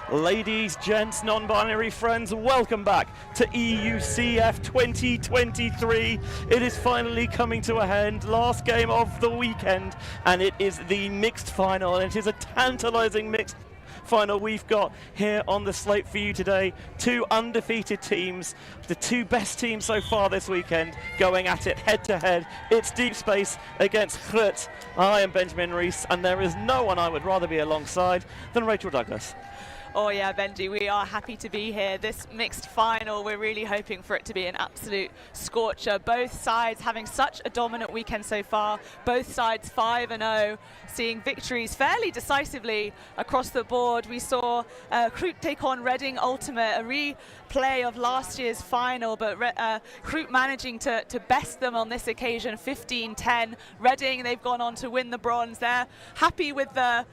Ladies, gents, non-binary friends, welcome back to EUCF 2023. It is finally coming to a end, last game of the weekend, and it is the mixed final, and it is a tantalizing mixed final we've got here on the slate for you today. Two undefeated teams, the two best teams so far this weekend, going at it head to head. It's Deep Space against GRUT. I am Benjamin Rees, and there is no one I would rather be alongside than Rachel Douglas. Oh yeah, Benji, we are happy to be here. This mixed final, we're really hoping for it to be an absolute scorcher. Both sides having such a dominant weekend so far. Both sides 5-0, seeing victories fairly decisively across the board. We saw GRUT take on Reading Ultimate, a replay of last year's final, but GRUT managing to best them on this occasion, 15-10. Reading, they've gone on to win the bronze. They're happy with the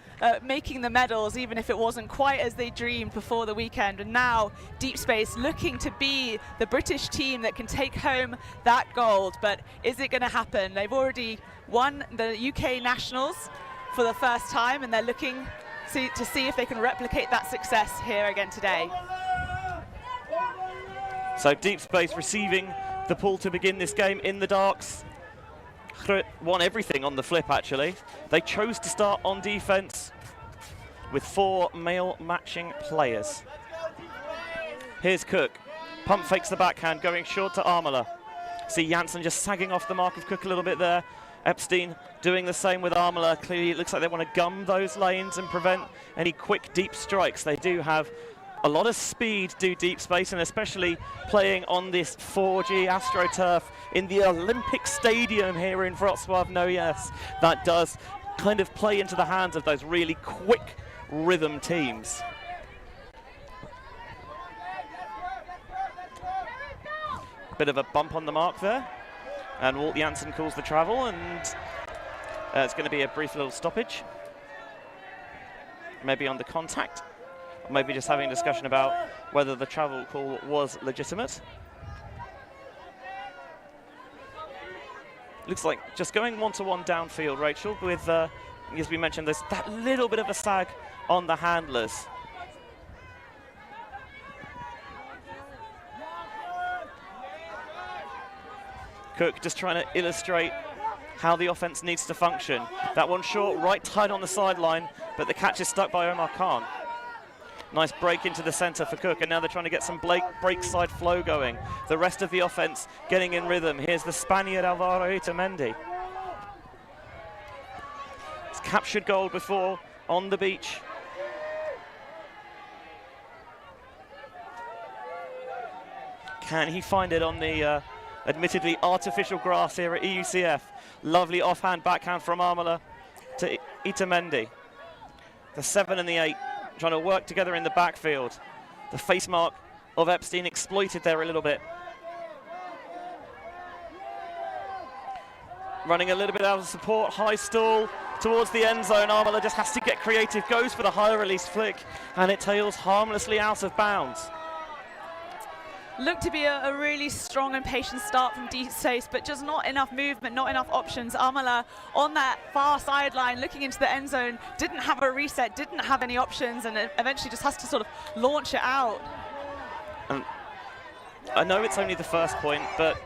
making the medals, even if it wasn't quite as they dreamed before the weekend. And now Deep Space looking to be the British team that can take home that gold. But is it going to happen? They've already won the UK Nationals for the first time, and they're looking to see if they can replicate that success here again today. So Deep Space receiving the pull to begin this game in the darks. GRUT won everything on the flip, actually. They chose to start on defense with 4 male matching players. Here's Cook. Pump fakes the backhand, going short to Armola. See Janssen just sagging off the mark of Cook a little bit there. Epstein doing the same with Armola. Clearly it looks like they want to gum those lanes and prevent any quick deep strikes. They do have a lot of speed, do Deep Space, and especially playing on this 4G AstroTurf in the Olympic Stadium here in Wrocław. No, yes, that does kind of play into the hands of those really quick rhythm teams. Bit of a bump on the mark there, and Walt Janssen calls the travel, and it's going to be a brief little stoppage. Maybe on the contact, or maybe just having a discussion about whether the travel call was legitimate. Looks like just going one-to-one downfield, Rachel, with, as we mentioned, there's that little bit of a sag on the handlers. Cook just trying to illustrate how the offense needs to function. That one short, right tight on the sideline, but the catch is stuck by Omar Khan. Nice break into the center for Cook, and now they're trying to get some break side flow going. The rest of the offense getting in rhythm. Here's the Spaniard Alvaro Itamendi. He's captured gold before on the beach. Can he find it on the admittedly artificial grass here at EUCF? Lovely offhand backhand from Armola to Itamendi. The 7 and the 8 trying to work together in the backfield. The face mark of Epstein exploited there a little bit. Running a little bit out of support, high stall towards the end zone. Armola just has to get creative, goes for the high release flick, and it tails harmlessly out of bounds. Looked to be a really strong and patient start from Deep Space, but just not enough movement, not enough options. Armola on that far sideline, looking into the end zone, didn't have a reset, didn't have any options, and eventually just has to sort of launch it out. And I know it's only the first point, but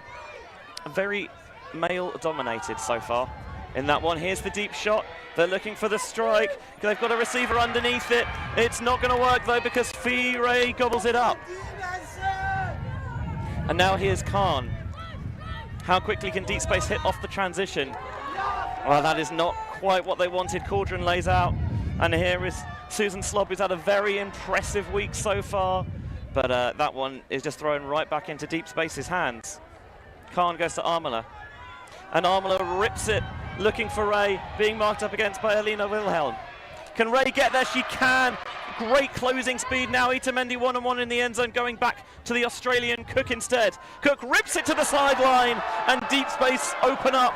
very male-dominated so far in that one. Here's the deep shot. They're looking for the strike. They've got a receiver underneath it. It's not going to work, though, because Fee gobbles it up. And now here's Khan. How quickly can Deep Space hit off the transition? Well, that is not quite what they wanted. Cauldron lays out. And here is Susan Slob, who's had a very impressive week so far. But that one is just thrown right back into Deep Space's hands. Khan goes to Armola. And Armola rips it, looking for Ray, being marked up against by Alina Wilhelm. Can Ray get there? She can. Great closing speed now. Itamendi 1-on-1 in the end zone, going back to the Australian Cook instead. Cook rips it to the sideline, and Deep Space open up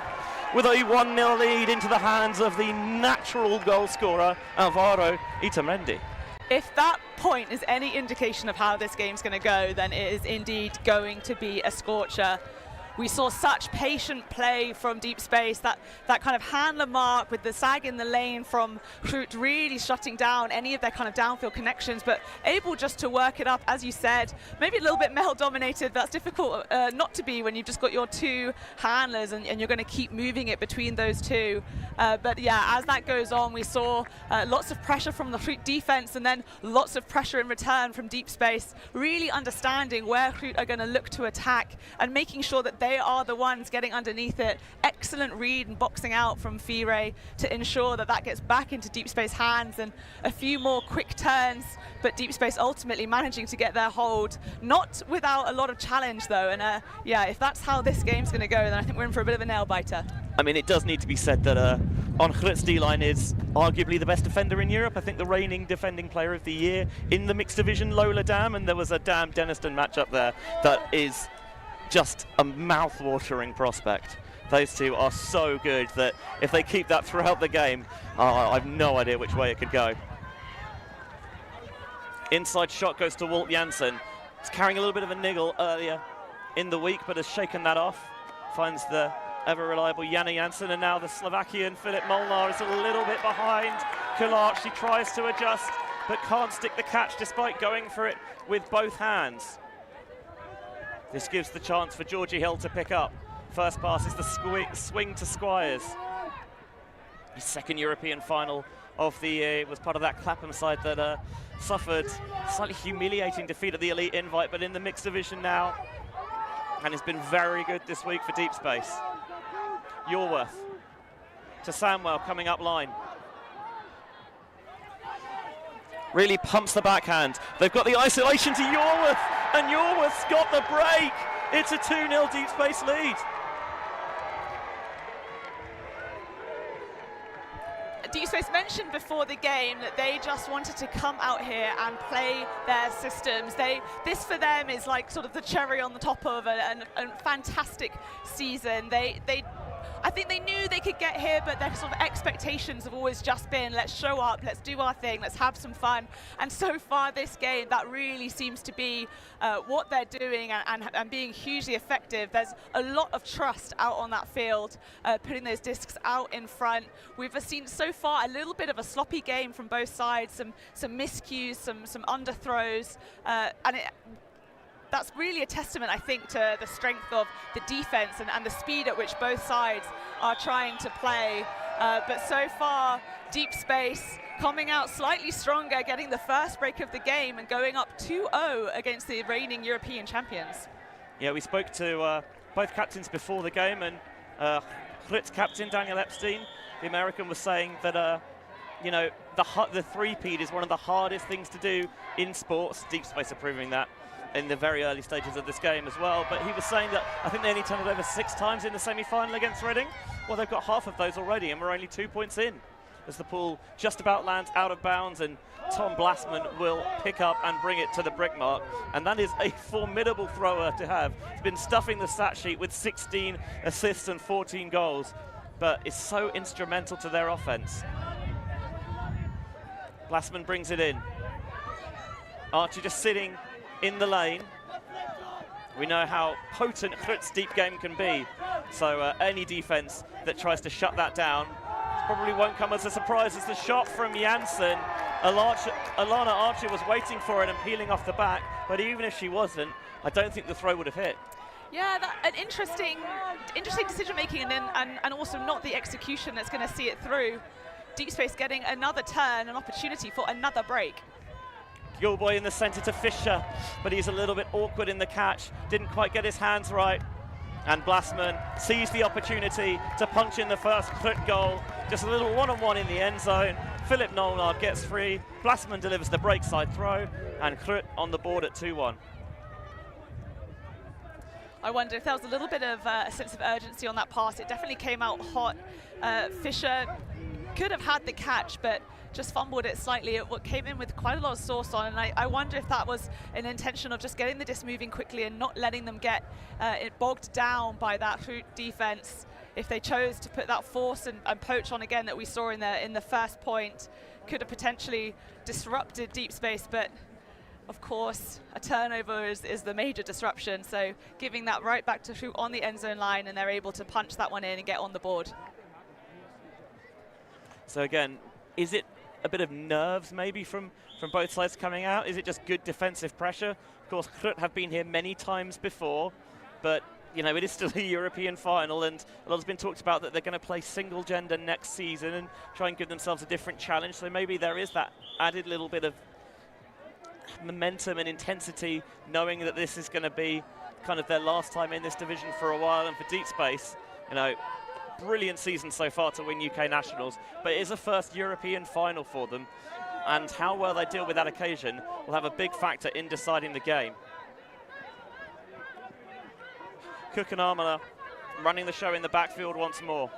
with a 1-0 lead into the hands of the natural goal scorer, Alvaro Itamendi. If that point is any indication of how this game's going to go, then it is indeed going to be a scorcher. We saw such patient play from Deep Space, that kind of handler mark with the sag in the lane from GRUT really shutting down any of their kind of downfield connections, but able just to work it up, as you said, maybe a little bit male-dominated. That's difficult not to be when you've just got your two handlers and you're going to keep moving it between those two. But yeah, as that goes on, we saw lots of pressure from the GRUT defense and then lots of pressure in return from Deep Space, really understanding where GRUT are going to look to attack and making sure that they are the ones getting underneath it. Excellent read and boxing out from Fee to ensure that that gets back into Deep Space hands, and a few more quick turns, but Deep Space ultimately managing to get their hold, not without a lot of challenge though. And yeah, if that's how this game's going to go, then I think we're in for a bit of a nail-biter. I mean, it does need to be said that on GRUT's D-line is arguably the best defender in Europe. I think the reigning defending player of the year in the mixed division, Lola Dam, and there was a Dam-Denniston matchup there that is just a mouth-watering prospect. Those two are so good that if they keep that throughout the game, I've no idea which way it could go. Inside shot goes to Walt Janssen. He's carrying a little bit of a niggle earlier in the week, but has shaken that off. Finds the ever-reliable Jana Janssen, and now the Slovakian Filip Molnar is a little bit behind Kularch. She tries to adjust, but can't stick the catch despite going for it with both hands. This gives the chance for Georgie Hill to pick up. First pass is the swing to Squires. His second European final of the year, was part of that Clapham side that suffered slightly humiliating defeat at the Elite Invite, but in the mixed division now, and has been very good this week for Deep Space. Yorworth to Samwell coming up line. Really pumps the backhand. They've got the isolation to Yorworth, and Yorworth's got the break. It's a 2-0 Deep Space lead. Deep Space mentioned before the game that they just wanted to come out here and play their systems. This for them is like sort of the cherry on the top of a fantastic season. I think they knew they could get here, but their sort of expectations have always just been, let's show up, let's do our thing, let's have some fun. And so far this game, that really seems to be what they're doing and being hugely effective. There's a lot of trust out on that field, putting those discs out in front. We've seen so far a little bit of a sloppy game from both sides, some miscues, some underthrows, and that's really a testament, I think, to the strength of the defense and the speed at which both sides are trying to play. But so far, Deep Space coming out slightly stronger, getting the first break of the game and going up 2-0 against the reigning European champions. Yeah, we spoke to both captains before the game, and GRUT's captain, Daniel Epstein, the American, was saying that you know, the three-peat is one of the hardest things to do in sports. Deep Space are proving that in the very early stages of this game as well. But he was saying that I think they only turned it over 6 times in the semi-final against Reading. Well, they've got half of those already, and we're only 2 points in as the ball just about lands out of bounds, and Tom Blassman will pick up and bring it to the brick mark. And that is a formidable thrower to have. He's been stuffing the stat sheet with 16 assists and 14 goals, but is so instrumental to their offense. Blassman brings it in. Archie just sitting in the lane. We know how potent GRUT's deep game can be, so any defense that tries to shut that down probably won't come as a surprise as the shot from Janssen. Alana Archer was waiting for it and peeling off the back, but even if she wasn't, I don't think the throw would have hit. Yeah, an interesting decision-making, and also not the execution that's going to see it through. Deep Space getting another turn, an opportunity for another break. Gilboy in the centre to Fisher, but he's a little bit awkward in the catch. Didn't quite get his hands right. And Blassman sees the opportunity to punch in the first GRUT goal. Just a little one-on-one in the end zone. Philip Nolnar gets free. Blassman delivers the break side throw, and GRUT on the board at 2-1. I wonder if there was a little bit of a sense of urgency on that pass. It definitely came out hot. Fisher could have had the catch, but just fumbled it slightly. It came in with quite a lot of sauce on, and I wonder if that was an intention of just getting the disc moving quickly and not letting them get it bogged down by that GRUT defense. If they chose to put that force and poach on again that we saw in the first point, could have potentially disrupted Deep Space, but of course a turnover is the major disruption, so giving that right back to GRUT on the end zone line, and they're able to punch that one in and get on the board. So again, is it a bit of nerves maybe from both sides coming out? Is it just good defensive pressure? Of course, GRUT have been here many times before, but you know, it is still a European final, and a lot has been talked about that they're going to play single gender next season and try and give themselves a different challenge. So maybe there is that added little bit of momentum and intensity, knowing that this is going to be kind of their last time in this division for a while. And for Deep Space, you know, brilliant season so far to win UK Nationals, but it is a first European final for them, and how well they deal with that occasion will have a big factor in deciding the game. Cook and Armour running the show in the backfield once more.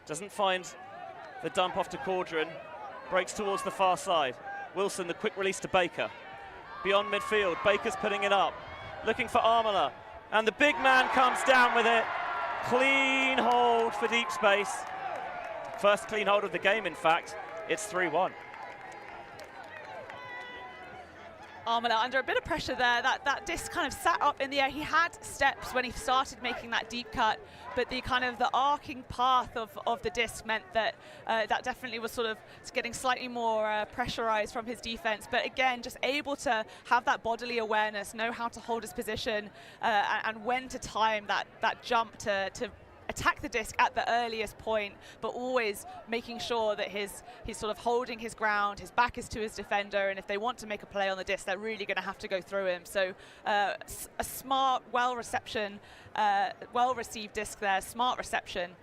Doesn't find the dump off to Cordron, breaks towards the far side. Wilson, the quick release to Baker. Beyond midfield, Baker's putting it up, looking for Armour. And the big man comes down with it. Clean hold for Deep Space. First clean hold of the game, in fact. It's 3-1. Armour under a bit of pressure there. That disc kind of sat up in the air. He had steps when he started making that deep cut, but the kind of the arcing path of the disc meant that that definitely was sort of getting slightly more pressurized from his defense. But again, just able to have that bodily awareness, know how to hold his position, and when to time that jump to attack the disc at the earliest point, but always making sure that he's sort of holding his ground, his back is to his defender, and if they want to make a play on the disc, they're really going to have to go through him. So a smart, well-received disc there, smart reception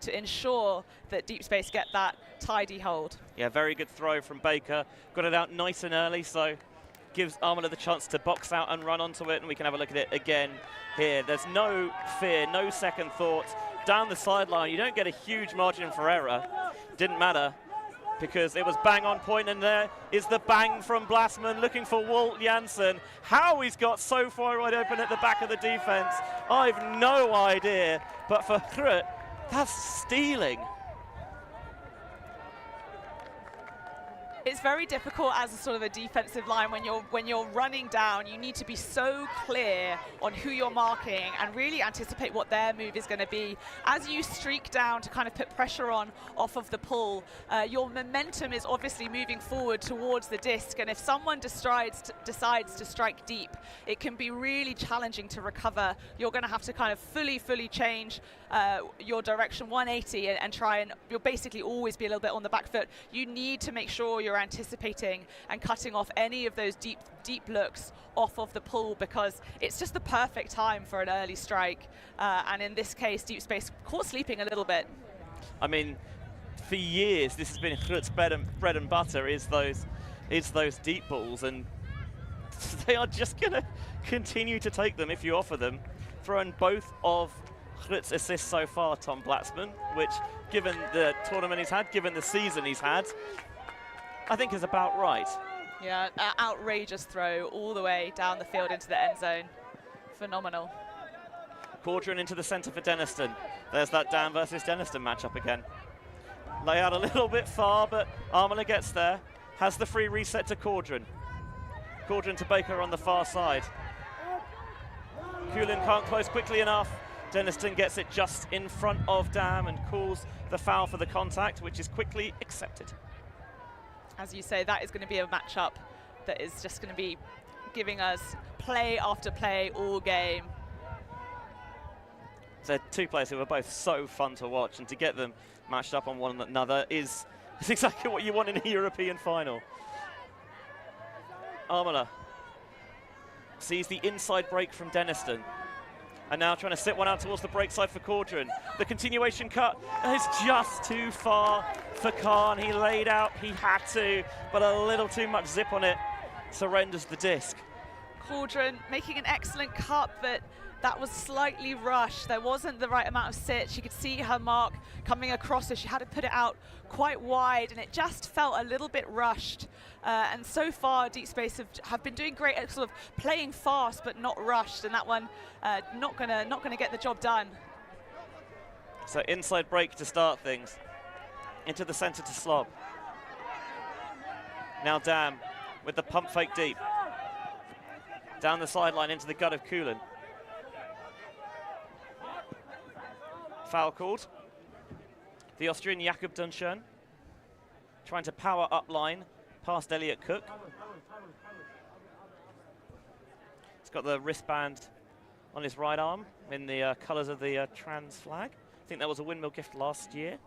to ensure that Deep Space get that tidy hold. Yeah, very good throw from Baker. Got it out nice and early, so gives Armour the chance to box out and run onto it, and we can have a look at it again here. There's no fear, no second thoughts. Down the sideline, you don't get a huge margin for error. Didn't matter, because it was bang on point, and there is the bang from Blassman looking for Walt Janssen. How he's got so far wide open at the back of the defense, I've no idea, but for GRUT, that's stealing. It's very difficult as a sort of a defensive line when you're running down. You need to be so clear on who you're marking and really anticipate what their move is going to be. As you streak down to kind of put pressure on off of the pull, your momentum is obviously moving forward towards the disc, and if someone decides to strike deep, it can be really challenging to recover. You're going to have to kind of fully change your direction 180 and try, and you'll basically always be a little bit on the back foot. You need to make sure you're anticipating and cutting off any of those deep looks off of the pull, because it's just the perfect time for an early strike. And in this case, deep space caught sleeping a little bit. I mean, for years, this has been GRUT's bread and butter, is those deep balls, and they are just going to continue to take them if you offer them. Thrown both of GRUT's assists so far, Tom Blatzman, which, given the tournament he's had, given the season he's had, I think is about right. Yeah, outrageous throw all the way down the field into the end zone. Phenomenal. Cordron into the centre for Denniston. There's that Dan versus Denniston matchup again. Lay out a little bit far, but Armola gets there. Has the free reset to Cordron. Cordron to Baker on the far side. Coolin can't close quickly enough. Denniston gets it just in front of Dam and calls the foul for the contact, which is quickly accepted. As you say, that is going to be a matchup that is just going to be giving us play after play all game. They're two players who are both so fun to watch, and to get them matched up on one another is exactly what you want in a European final. Armola sees the inside break from Denniston, and now trying to sit one out towards the break side for Cordron. The continuation cut is just too far for Khan. He laid out, he had to, but a little too much zip on it. Surrenders the disc. Cordron making an excellent cut, but that was slightly rushed. There wasn't the right amount of sit. She could see her mark coming across, so she had to put it out quite wide, and it just felt a little bit rushed. And so far, Deep Space have been doing great at sort of playing fast but not rushed, and that one not gonna get the job done. So inside break to start things. Into the centre to Slob. Now Dam with the pump fake deep. Down the sideline into the gut of Coolin. Foul called. The Austrian Jakob Dunschön trying to power up line past Elliot Cook. He's got the wristband on his right arm in the colours of the trans flag. I think that was a windmill gift last year.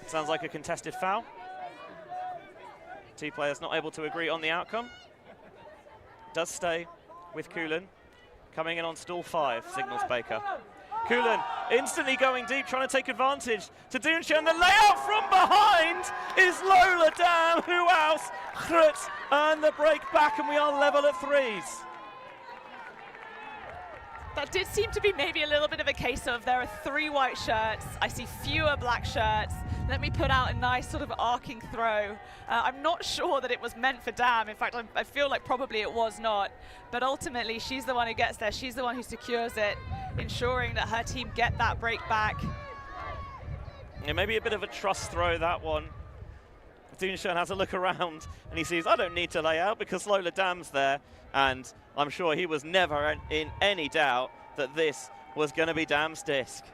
Sounds like a contested foul. Two players not able to agree on the outcome. Does stay with Coolin. Coming in on stall 5, signals Baker. Coolin instantly going deep, trying to take advantage to Dunschön. The layout from behind is Lola Dam. Who else? GRUT earn the break back, and we are level at 3s. That did seem to be maybe a little bit of a case of there are 3 white shirts. I see fewer black shirts. Let me put out a nice sort of arcing throw. I'm not sure that it was meant for Dam. In fact, I feel like probably it was not. But ultimately, she's the one who gets there. She's the one who secures it, ensuring that her team get that break back. Yeah, maybe a bit of a trust throw, that one. Dunschön has a look around and he sees, I don't need to lay out because Lola Dam's there. And I'm sure he was never in any doubt that this was going to be Dam's disc.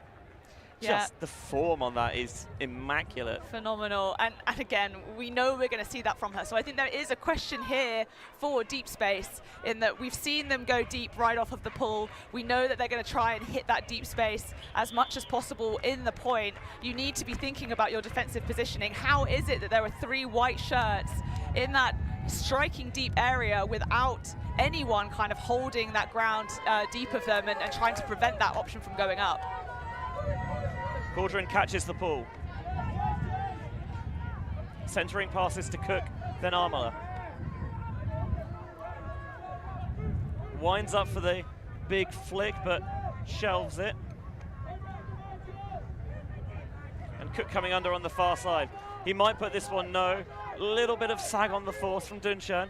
Yeah. Just the form on that is immaculate. Phenomenal. And again, we know we're going to see that from her. So I think there is a question here for Deep Space, in that we've seen them go deep right off of the pull. We know that they're going to try and hit that deep space as much as possible in the point. You need to be thinking about your defensive positioning. How is it that there are 3 white shirts in that striking deep area without anyone kind of holding that ground deep of them and trying to prevent that option from going up? Cordron catches the pull. Centering passes to Cook, then Armola. Winds up for the big flick, but shelves it. And Cook coming under on the far side. He might put this one no. Little bit of sag on the force from Dunshern.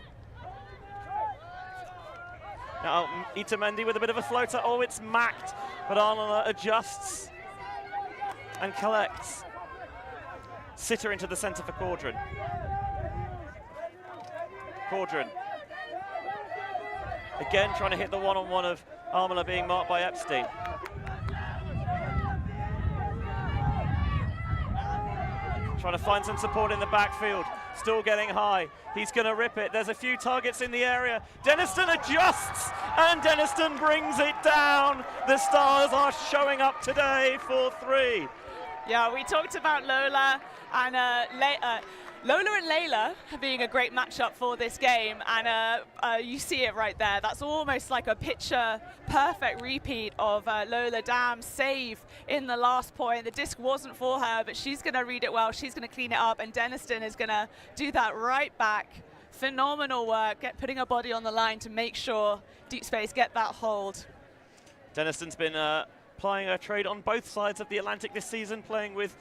Now, Itamendi with a bit of a floater. Oh, it's macked, but Arnola adjusts and collects. Sitter into the centre for Caudron. Caudron. Again, trying to hit the one-on-one of Armola being marked by Epstein. Trying to find some support in the backfield. Still getting high. He's going to rip it. There's a few targets in the area. Denniston adjusts, and Denniston brings it down. The Stars are showing up today for 3. Yeah, we talked about Lola and Lola and Layla being a great matchup for this game, and you see it right there. That's almost like a picture-perfect repeat of Lola Dam's save in the last point. The disc wasn't for her, but she's going to read it well. She's going to clean it up, and Denniston is going to do that right back. Phenomenal work, putting her body on the line to make sure Deep Space get that hold. Denniston's been plying her trade on both sides of the Atlantic this season, playing with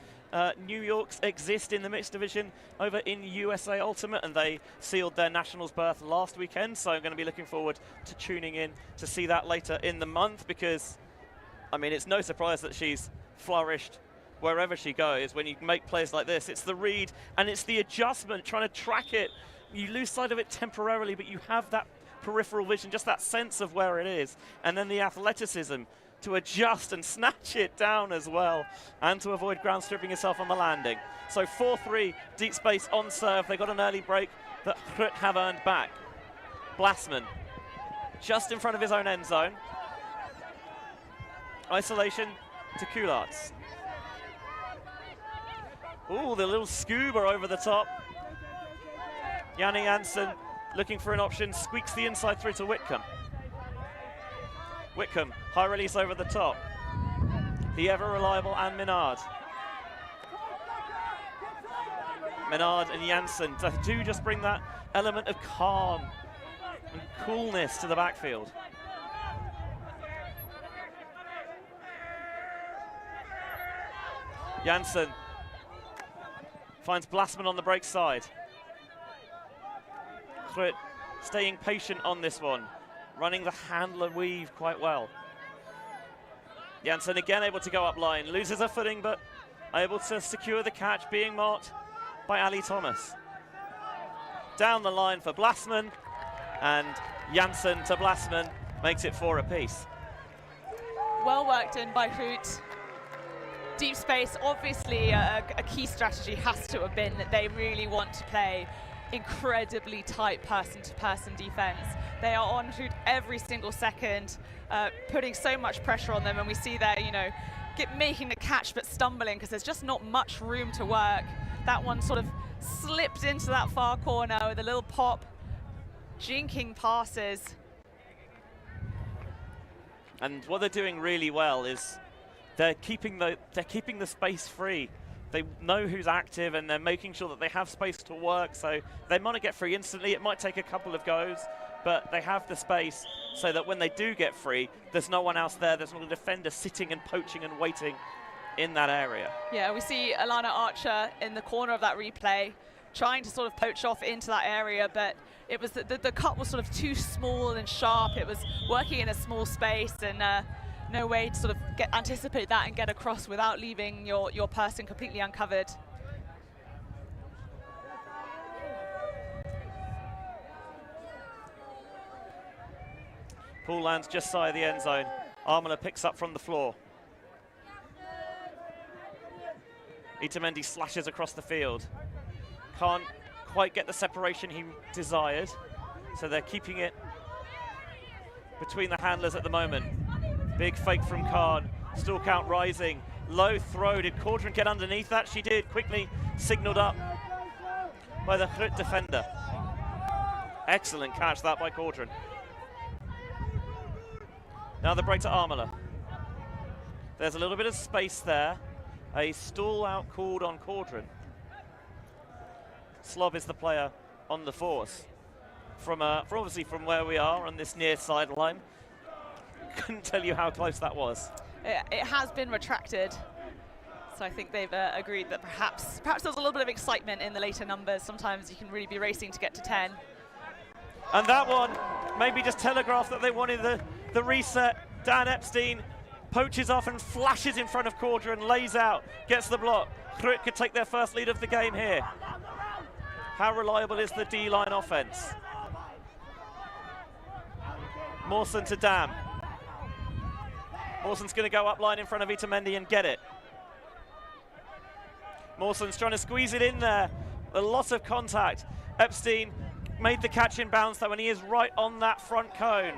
New York's Exist in the mixed division over in USA Ultimate, and they sealed their nationals berth last weekend, so I'm going to be looking forward to tuning in to see that later in the month, because I mean, it's no surprise that she's flourished wherever she goes. When you make plays like this, it's the read and it's the adjustment, trying to track it. You lose sight of it temporarily, but you have that peripheral vision, just that sense of where it is, and then the athleticism to adjust and snatch it down as well, and to avoid ground stripping yourself on the landing. So 4-3, Deep Space on serve. They got an early break that GRUT have earned back. Blasman just in front of his own end zone. Isolation to Coularts. Ooh, the little scuba over the top. Janne Jansen looking for an option, squeaks the inside through to Whitcomb. Whitcomb, high release over the top. The ever-reliable Anne Minard. Minard and Jansen do just bring that element of calm and coolness to the backfield. Jansen finds Blasman on the break side. GRUT staying patient on this one, running the handler weave quite well. Jansen again able to go up line, loses her footing, but able to secure the catch, being marked by Ali Thomas. Down the line for Blasman, and Jansen to Blasman makes it 4 apiece. Well worked in by GRUT. Deep Space, obviously a key strategy has to have been that they really want to play incredibly tight person-to-person defense. They are on GRUT every single second, putting so much pressure on them, and we see there, you know, making the catch but stumbling because there's just not much room to work. That one sort of slipped into that far corner with a little pop, jinking passes. And what they're doing really well is they're keeping the space free. They know who's active, and they're making sure that they have space to work, so they might not get free instantly. It might take a couple of goes, but they have the space so that when they do get free, there's no one else there. There's not a defender sitting and poaching and waiting in that area. Yeah, we see Alana Archer in the corner of that replay, trying to sort of poach off into that area, but it was the cut was sort of too small and sharp. It was working in a small space, and no way to sort of anticipate that and get across without leaving your person completely uncovered. Paul lands just side of the end zone. Armola picks up from the floor. Itamendi slashes across the field. Can't quite get the separation he desired, so they're keeping it between the handlers at the moment. Big fake from Khan, still count rising. Low throw, did Caudron get underneath that? She did, quickly signaled up by the GRUT defender. Excellent catch that by Caudron. Now the break to Armola. There's a little bit of space there. A stall out called on Caudron. Slob is the player on the force. Obviously from where we are on this near sideline, couldn't tell you how close that was. It has been retracted. So I think they've agreed that perhaps there was a little bit of excitement in the later numbers. Sometimes you can really be racing to get to 10. And that one maybe just telegraphed that they wanted the reset. Dan Epstein poaches off and flashes in front of Cordra and lays out, gets the block. GRUT could take their first lead of the game here. How reliable is the D-line offense? Mawson to Dam. Mawson's going to go up line in front of Itamendi and get it. Mawson's trying to squeeze it in there. A lot of contact. Epstein made the catch in bounds though, and he is right on that front cone.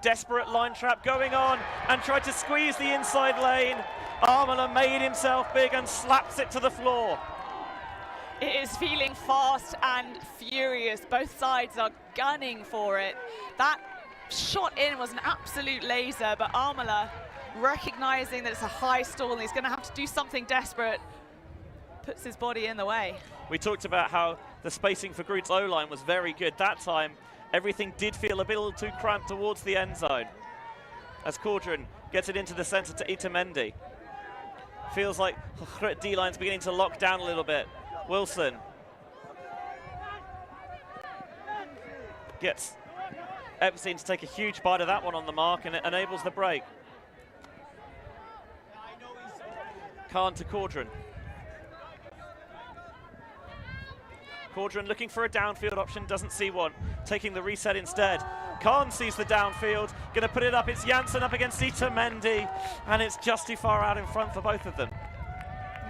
Desperate line trap going on and tried to squeeze the inside lane. Armola made himself big and slaps it to the floor. It is feeling fast and furious. Both sides are gunning for it. That shot in was an absolute laser, but Armola, recognizing that it's a high stall and he's going to have to do something desperate, puts his body in the way. We talked about how the spacing for GRUT's O-line was very good. That time, everything did feel a bit too cramped towards the end zone. As Cordran gets it into the center to Itamendi. Feels like GRUT D-line's beginning to lock down a little bit. Wilson gets Epstein to take a huge bite of that one on the mark, and it enables the break. Khan to Cordran. Cordran looking for a downfield option, doesn't see one, taking the reset instead. Khan sees the downfield, gonna put it up, it's Janssen up against Itamendi, and it's just too far out in front for both of them.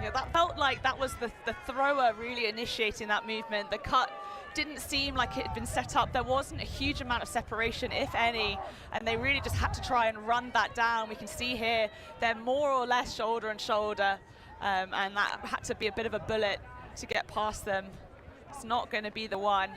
Yeah, that felt like that was the thrower really initiating that movement. The cut didn't seem like it had been set up. There wasn't a huge amount of separation, if any, and they really just had to try and run that down. We can see here they're more or less shoulder and shoulder, and that had to be a bit of a bullet to get past them. It's not going to be the one.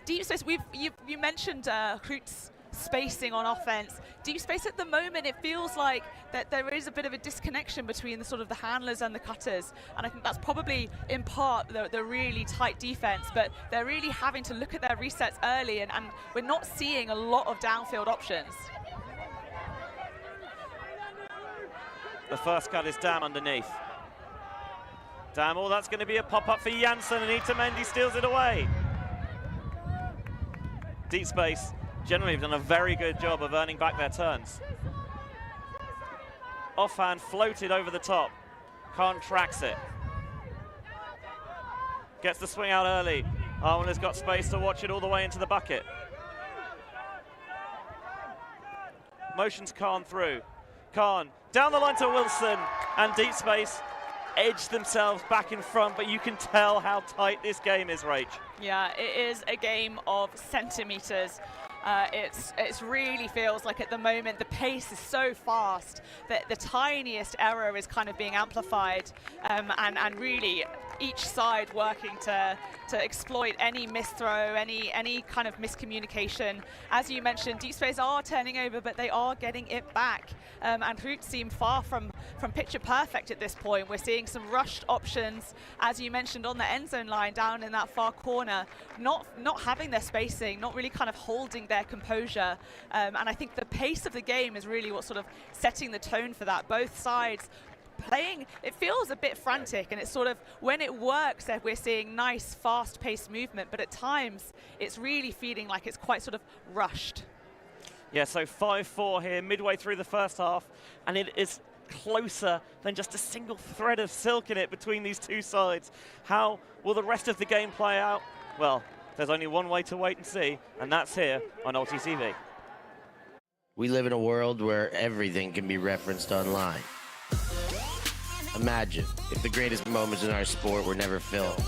Deep space, you mentioned GRUT's spacing on offense. Deep space at the moment, it feels like that there is a bit of a disconnection between the sort of the handlers and the cutters, and I think that's probably in part the really tight defense, but they're really having to look at their resets early, and we're not seeing a lot of downfield options. The first cut is Dam underneath. Dam, oh, that's going to be a pop-up for Janssen, and Itamendi steals it away. Deep space. Generally have done a very good job of earning back their turns. Offhand floated over the top. Khan tracks it. Gets the swing out early. Armola's got space to watch it all the way into the bucket. Motions Khan through. Khan down the line to Wilson, and deep space edge themselves back in front, but you can tell how tight this game is, Rach. Yeah, it is a game of centimeters. It really feels like at the moment the pace is so fast that the tiniest error is kind of being amplified, and really each side working to exploit any misthrow, any kind of miscommunication. As you mentioned, deep space are turning over, but they are getting it back, and GRUT seem far from picture perfect at this point. We're seeing some rushed options, as you mentioned, on the end zone line down in that far corner, not having their spacing, not really kind of holding their composure, and I think the pace of the game is really what's sort of setting the tone for that. Both sides playing, it feels a bit frantic, and it's sort of, when it works, we're seeing nice fast-paced movement, but at times it's really feeling like it's quite sort of rushed. Yeah, so 5-4 here midway through the first half, and it is closer than just a single thread of silk in it between these two sides. How will the rest of the game play out? Well, there's only one way to wait and see, and that's here on ULTI.TV. We live in a world where everything can be referenced online. Imagine if the greatest moments in our sport were never filmed.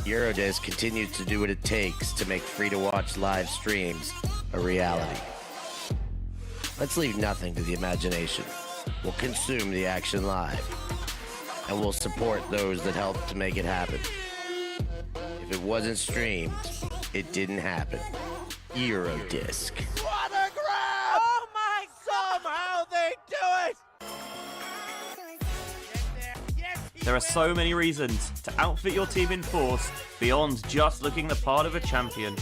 Eurodisc continues to do what it takes to make free-to-watch live streams a reality. Let's leave nothing to the imagination. We'll consume the action live, and we'll support those that help to make it happen. If it wasn't streamed, it didn't happen. Eurodisc. What a grab! Oh my! Somehow they do it! There are so many reasons to outfit your team in Force beyond just looking the part of a champion.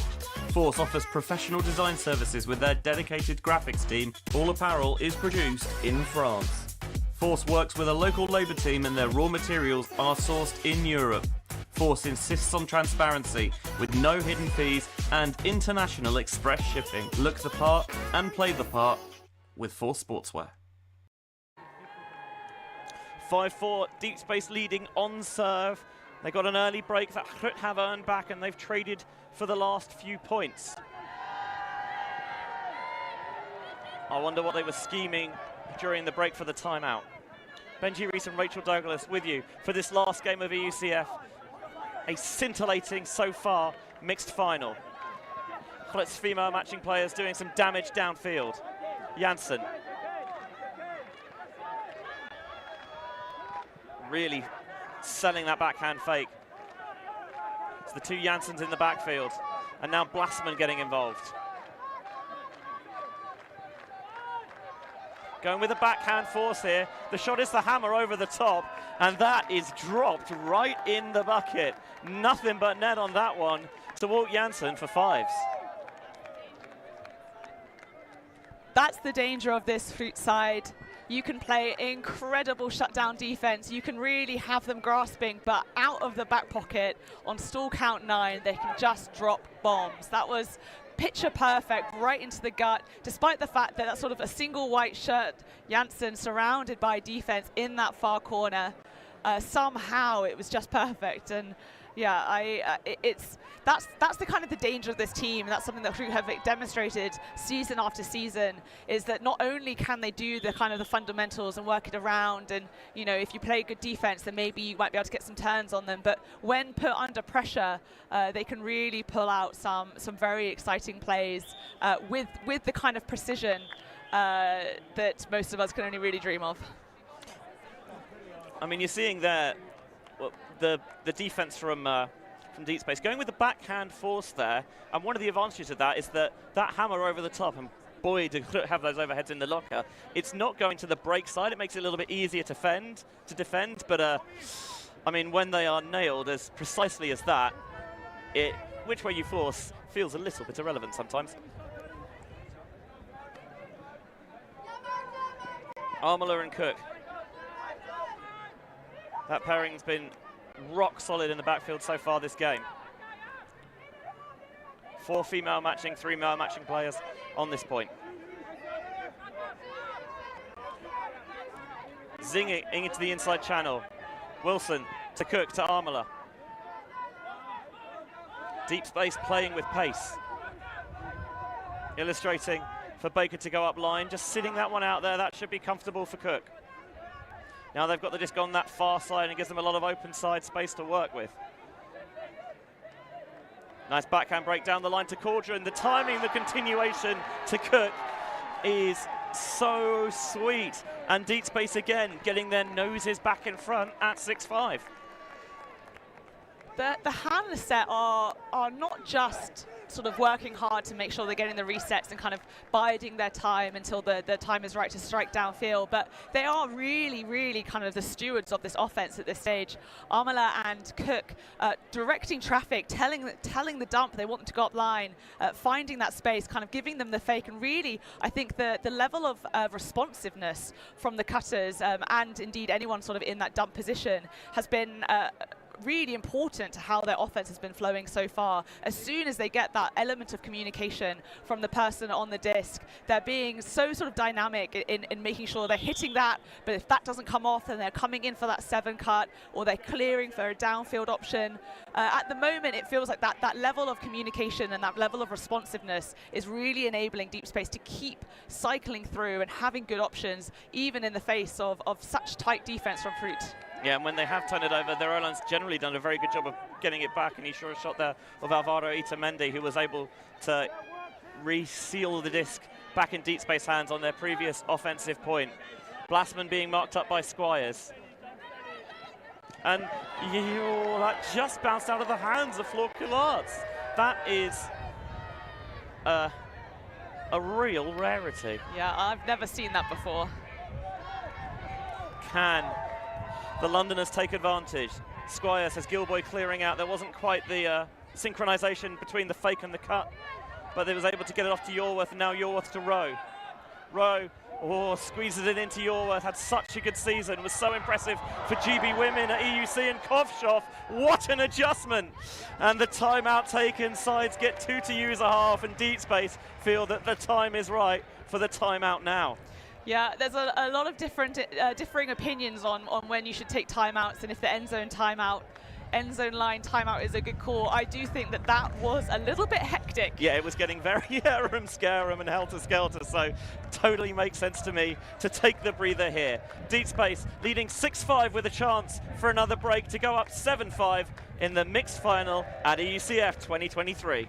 Force offers professional design services with their dedicated graphics team. All apparel is produced in France. Force works with a local labour team and their raw materials are sourced in Europe. Force insists on transparency with no hidden fees and international express shipping. Look the part and play the part with Force Sportswear. 5-4, Deep Space leading on serve. They got an early break that GRUT have earned back, and they've traded for the last few points. I wonder what they were scheming during the break for the timeout. Benji Rees and Rachel Douglas with you for this last game of EUCF. A scintillating, so far, mixed final. GRUT's female matching players doing some damage downfield. Janssen. Really selling that backhand fake. It's the two Janssens in the backfield. And now Blasman getting involved. Going with a backhand force here. The shot is the hammer over the top, and that is dropped right in the bucket. Nothing but net on that one to Walt Janssen for fives. That's the danger of this GRUT side. You can play incredible shutdown defense. You can really have them grasping, but out of the back pocket on stall count 9, they can just drop bombs. That was picture perfect right into the gut, despite the fact that that's sort of a single white shirt Janssen surrounded by defense in that far corner. Somehow it was just perfect. And yeah, that's the kind of the danger of this team, and that's something that GRUT have demonstrated season after season, is that not only can they do the kind of the fundamentals and work it around, and you know, if you play good defense, then maybe you might be able to get some turns on them, but when put under pressure, they can really pull out some very exciting plays with the kind of precision that most of us can only really dream of. I mean, you're seeing there the defense from Deep Space going with the backhand force there, and one of the advantages of that is that hammer over the top, and boy, do GRUT have those overheads in the locker. It's not going to the break side. It makes it a little bit easier to defend, but I mean, when they are nailed as precisely as that, which way you force feels a little bit irrelevant sometimes. Armola and Cook. That pairing's been rock solid in the backfield so far this game. 4 female matching, 3 male matching players on this point. Zinging into the inside channel. Wilson to Cook to Armola. Deep Space playing with pace. Illustrating for Baker to go up line, just sitting that one out there. That should be comfortable for Cook. Now they've got the disc on that far side, and it gives them a lot of open side space to work with. Nice backhand break down the line to Cauldron. The timing, the continuation to Cook is so sweet. And Deep Space again getting their noses back in front at 6-5. The handler set are not just sort of working hard to make sure they're getting the resets and kind of biding their time until the time is right to strike downfield, but they are really, really kind of the stewards of this offense at this stage. Armola and Cook directing traffic, telling the dump they want them to go up line, finding that space, kind of giving them the fake, and really, I think the level of responsiveness from the cutters and indeed anyone sort of in that dump position has been really important to how their offense has been flowing so far. As soon as they get that element of communication from the person on the disc, they're being so sort of dynamic in making sure they're hitting that, but if that doesn't come off, then they're coming in for that 7 cut, or they're clearing for a downfield option. At the moment, it feels like that level of communication and that level of responsiveness is really enabling Deep Space to keep cycling through and having good options, even in the face of such tight defense from GRUT. Yeah, and when they have turned it over, their O-line's generally done a very good job of getting it back, and he saw a shot there of Alvaro Itamendi, who was able to reseal the disc back in Deep Space hands on their previous offensive point. Blasman being marked up by Squires. And that just bounced out of the hands of Floor Coulards. That is a real rarity. Yeah, I've never seen that before. Can the Londoners take advantage? Squires has Gilboy clearing out. There wasn't quite the synchronization between the fake and the cut, but they was able to get it off to Yorworth, and now Yorworth to Rowe. Rowe Oh, squeezes it into Yorworth, had such a good season, was so impressive for GB Women at EUC and Kovshov. What an adjustment! And the timeout taken, sides get 2 to use a half, and Deep Space feel that the time is right for the timeout now. Yeah, there's a lot of differing opinions on when you should take timeouts and if the end zone line timeout is a good call. I do think that was a little bit hectic. Yeah, it was getting very harum-scarum and helter-skelter, so totally makes sense to me to take the breather here. Deep Space leading 6-5 with a chance for another break to go up 7-5 in the mixed final at EUCF 2023.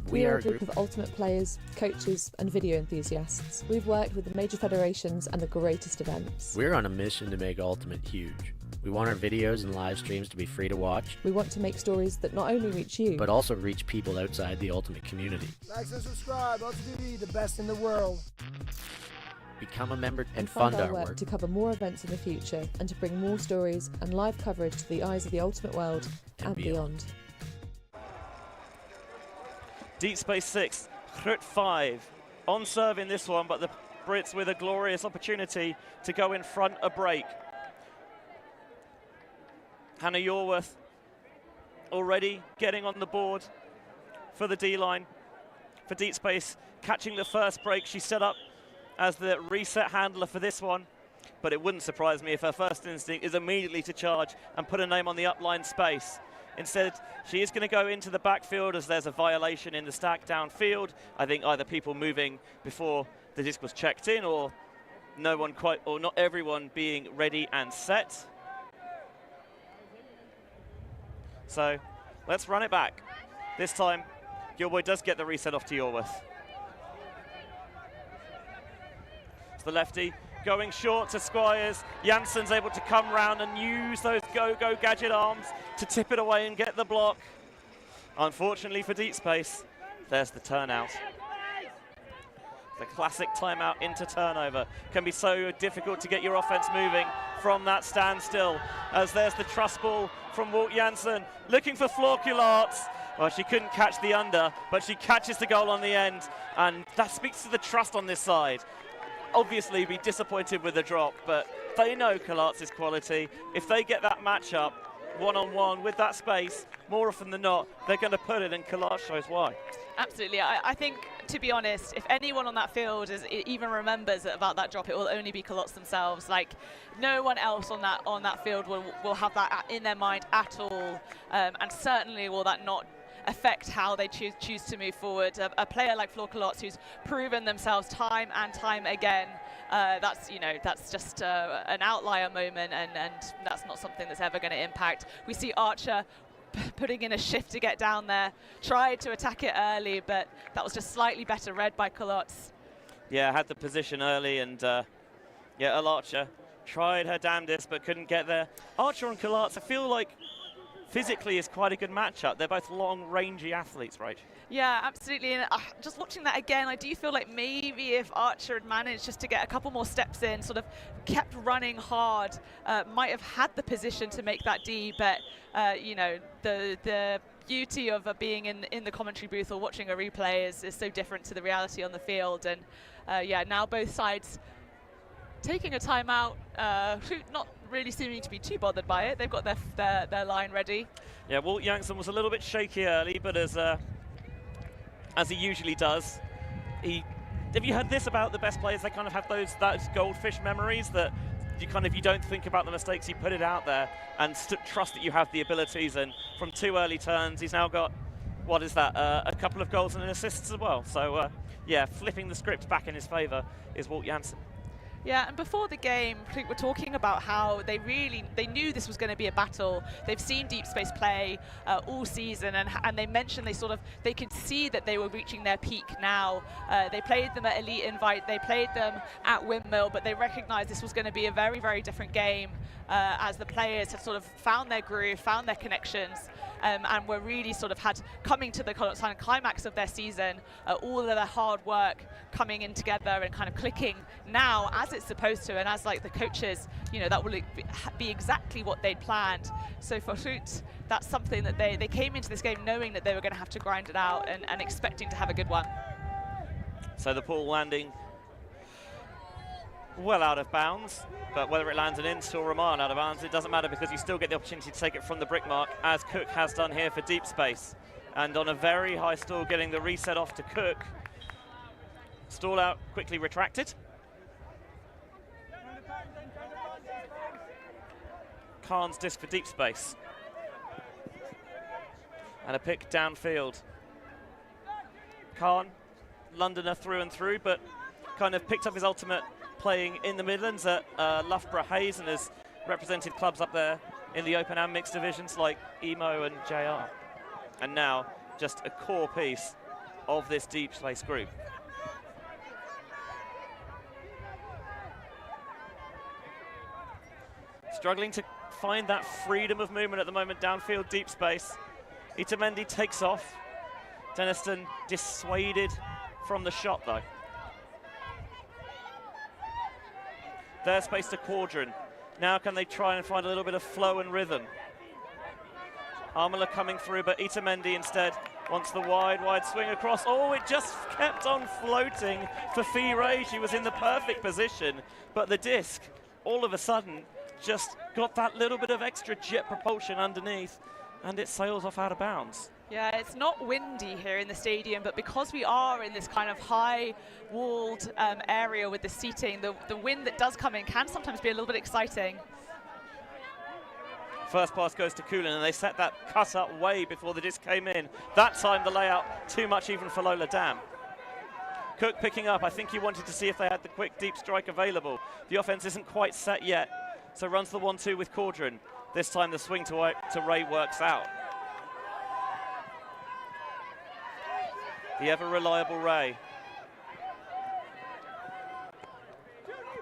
We are a group of ultimate players, coaches and video enthusiasts. We've worked with the major federations and the greatest events. We're on a mission to make Ultimate huge. We want our videos and live streams to be free to watch. We want to make stories that not only reach you, but also reach people outside the Ultimate community. Like and subscribe, ULTI.TV, the best in the world. Become a member and fund fund our work to cover more events in the future and to bring more stories and live coverage to the eyes of the Ultimate world and beyond. Deep Space 6, GRUT 5. On serve in this one, but the Brits with a glorious opportunity to go in front a break. Hannah Yorworth already getting on the board for the D-line. For Deep Space, catching the first break, she set up as the reset handler for this one. But it wouldn't surprise me if her first instinct is immediately to charge and put a name on the upline space. Instead, she is going to go into the backfield as there's a violation in the stack downfield. I think either people moving before the disc was checked in, or no one quite, or not everyone being ready and set. So let's run it back. This time, Gilboy does get the reset off to Yorworth. It's the lefty going short to Squires. Janssen's able to come round and use those go-go gadget arms to tip it away and get the block. Unfortunately for Deep Space, there's the turnout. The classic timeout into turnover. Can be so difficult to get your offense moving from that standstill. As there's the trust ball from Walt Janssen, looking for Florcularts. Well, she couldn't catch the under, but she catches the goal on the end, and that speaks to the trust on this side. Obviously be disappointed with the drop, but they know Kalarts' quality. If they get that matchup one-on-one with that space, more often than not, they're going to put it, and Kalarts shows why. Absolutely. I think, to be honest, if anyone on that field even remembers about that drop, it will only be Kalarts themselves. Like, no one else on that field will have that in their mind at all, and certainly will that not affect how they choose to move forward. A player like Florcularts, who's proven themselves time and time again, that's just an outlier moment, and that's not something that's ever going to impact. We see Archer putting in a shift to get down there, tried to attack it early, but that was just slightly better read by Kalarts. Yeah, had the position early, and yeah, Archer tried her damnedest but couldn't get there. Archer and Kalarts, I feel like physically is quite a good matchup. They're both long, rangy athletes, right? Yeah, absolutely. And just watching that again, I do feel like maybe if Archer had managed just to get a couple more steps in, sort of kept running hard, might have had the position to make that D. But you know, the beauty of being in the commentary booth or watching a replay is so different to the reality on the field. And yeah, now both sides taking a timeout, not really seeming to be too bothered by it. They've got their line ready. Yeah, Walt Janssen was a little bit shaky early, but as he usually does, have you heard this about the best players? They kind of have those goldfish memories that you don't think about the mistakes, you put it out there and trust that you have the abilities. And from 2 early turns, he's now got, what is that, a couple of goals and an assist as well. So yeah, flipping the script back in his favor is Walt Janssen. Yeah, and before the game, we're talking about how they knew this was going to be a battle. They've seen Deep Space play all season, and they mentioned they could see that they were reaching their peak now. They played them at Elite Invite, they played them at Windmill, but they recognized this was going to be a very, very different game. as the players have sort of found their groove, found their connections, and were really sort of coming to the kind of climax of their season, all of their hard work coming in together and kind of clicking now as it's supposed to, and as like the coaches, you know, that will be exactly what they'd planned. So for GRUT, that's something that they came into this game knowing that they were going to have to grind it out and expecting to have a good one. So the ball landing well out of bounds, but whether it lands an in-store or a mile out of bounds, it doesn't matter because you still get the opportunity to take it from the brick mark, as Cook has done here for deep space. And on a very high stall, getting the reset off to Cook. Stall out, quickly retracted. Khan's disc for deep space. And a pick downfield. Khan, Londoner through and through, but kind of picked up his ultimate playing in the Midlands at Loughborough Hayes, and has represented clubs up there in the open and mixed divisions like Emo and JR. And now just a core piece of this deep space group. Struggling to find that freedom of movement at the moment, downfield, deep space. Itamendi takes off. Denniston dissuaded from the shot though. Their space to Quadrant. Now can they try and find a little bit of flow and rhythm? Armola coming through, but Itamendi instead wants the wide swing across. Oh, it just kept on floating for Fee-Ray. She was in the perfect position, but the disc all of a sudden just got that little bit of extra jet propulsion underneath, and it sails off out of bounds. Yeah, it's not windy here in the stadium, but because we are in this kind of high-walled area with the seating, the wind that does come in can sometimes be a little bit exciting. First pass goes to Coolin, and they set that cut up way before the disc came in. That time the layout too much even for Lola Dam. Cook picking up. I think he wanted to see if they had the quick deep strike available. The offense isn't quite set yet, so runs the 1-2 with Quadrant. This time the swing to Ray works out. The ever-reliable Ray.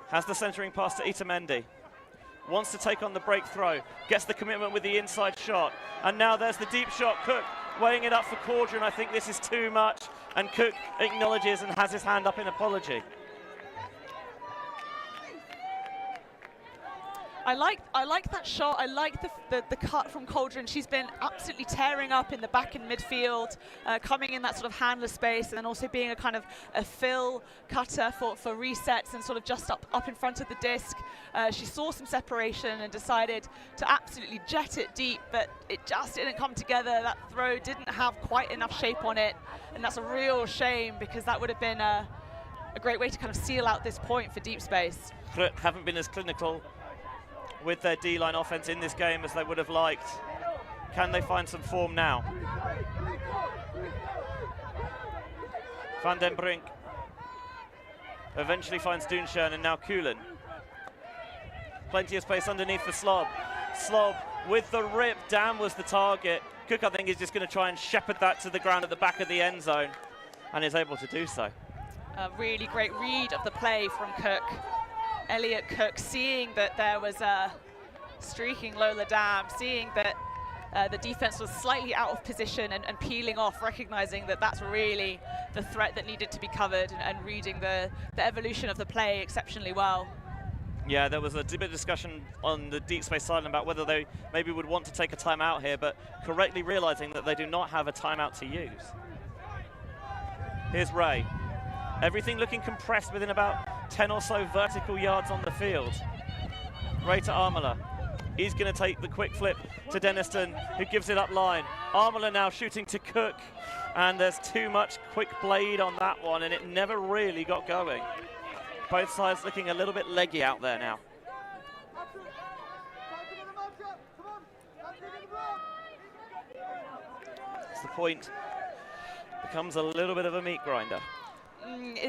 Has the centering pass to Itamendi. Wants to take on the break throw. Gets the commitment with the inside shot. And now there's the deep shot. Cook weighing it up for Quadrant. I think this is too much. And Cook acknowledges and has his hand up in apology. I like that shot. I like the cut from Quadrant. She's been absolutely tearing up in the back and midfield, coming in that sort of handler space, and then also being a kind of a fill cutter for resets and sort of just up in front of the disc. She saw some separation and decided to absolutely jet it deep, but it just didn't come together. That throw didn't have quite enough shape on it, and that's a real shame because that would have been a great way to kind of seal out this point for deep space. GRUT haven't been as clinical with their D-line offense in this game as they would have liked. Can they find some form now? Van den Brink eventually finds Doonshern, and now Coolin. Plenty of space underneath for Slob. Slob with the rip. Dam was the target. Cook, I think, is just going to try and shepherd that to the ground at the back of the end zone, and is able to do so. A really great read of the play from Cook. Elliot Cook, seeing that there was a streaking Lola Dam, seeing that the defense was slightly out of position and peeling off, recognizing that that's really the threat that needed to be covered, and reading the evolution of the play exceptionally well. Yeah, there was a bit of discussion on the deep space side about whether they maybe would want to take a timeout here, but correctly realizing that they do not have a timeout to use. Here's Ray. Everything looking compressed within about 10 or so vertical yards on the field. Ray to Armola. He's going to take the quick flip to Denniston, who gives it up line. Armola now shooting to Cook, and there's too much quick blade on that one, and it never really got going. Both sides looking a little bit leggy out there now. It's the point. Becomes a little bit of a meat grinder.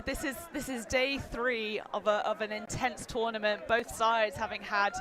This is day 3 of an intense tournament. Both sides having had